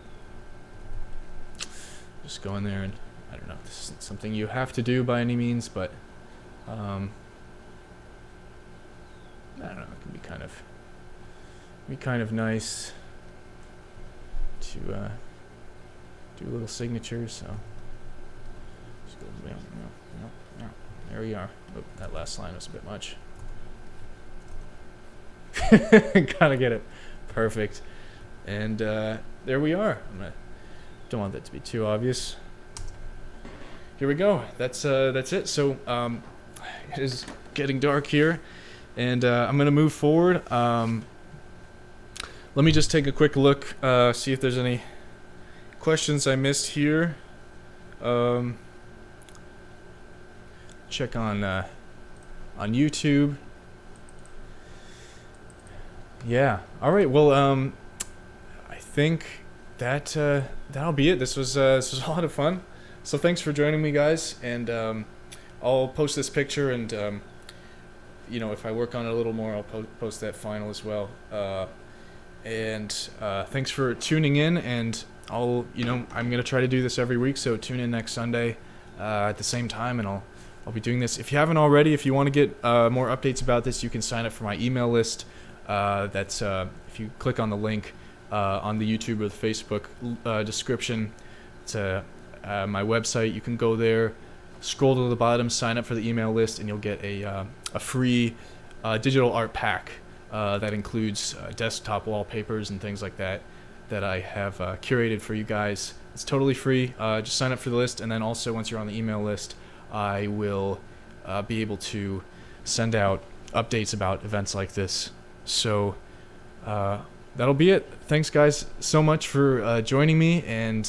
just go in there and I don't know. This isn't something you have to do by any means, but I don't know. It can be kind of nice to do little signatures. So just go, there we are. Oh, that last line was a bit much. Gotta get it perfect. And there we are. Don't want that to be too obvious. Here we go. That's it. So it is getting dark here, and I'm gonna move forward. Let me just take a quick look, see if there's any questions I missed here. Check on YouTube. Yeah. All right. Well, I think that that'll be it. This was a lot of fun. So thanks for joining me, guys. And I'll post this picture, and you know, if I work on it a little more, I'll post that final as well. And thanks for tuning in. And I'm gonna try to do this every week. So tune in next Sunday at the same time, and I'll be doing this. If you haven't already, if you want to get more updates about this, you can sign up for my email list. That's if you click on the link on the YouTube or the Facebook description to my website, you can go there, scroll to the bottom, sign up for the email list, and you'll get a free digital art pack that includes desktop wallpapers and things like that I have curated for you guys. It's totally free. Just sign up for the list, and then also once you're on the email list, I will be able to send out updates about events like this. So that'll be it. Thanks, guys, so much for joining me, and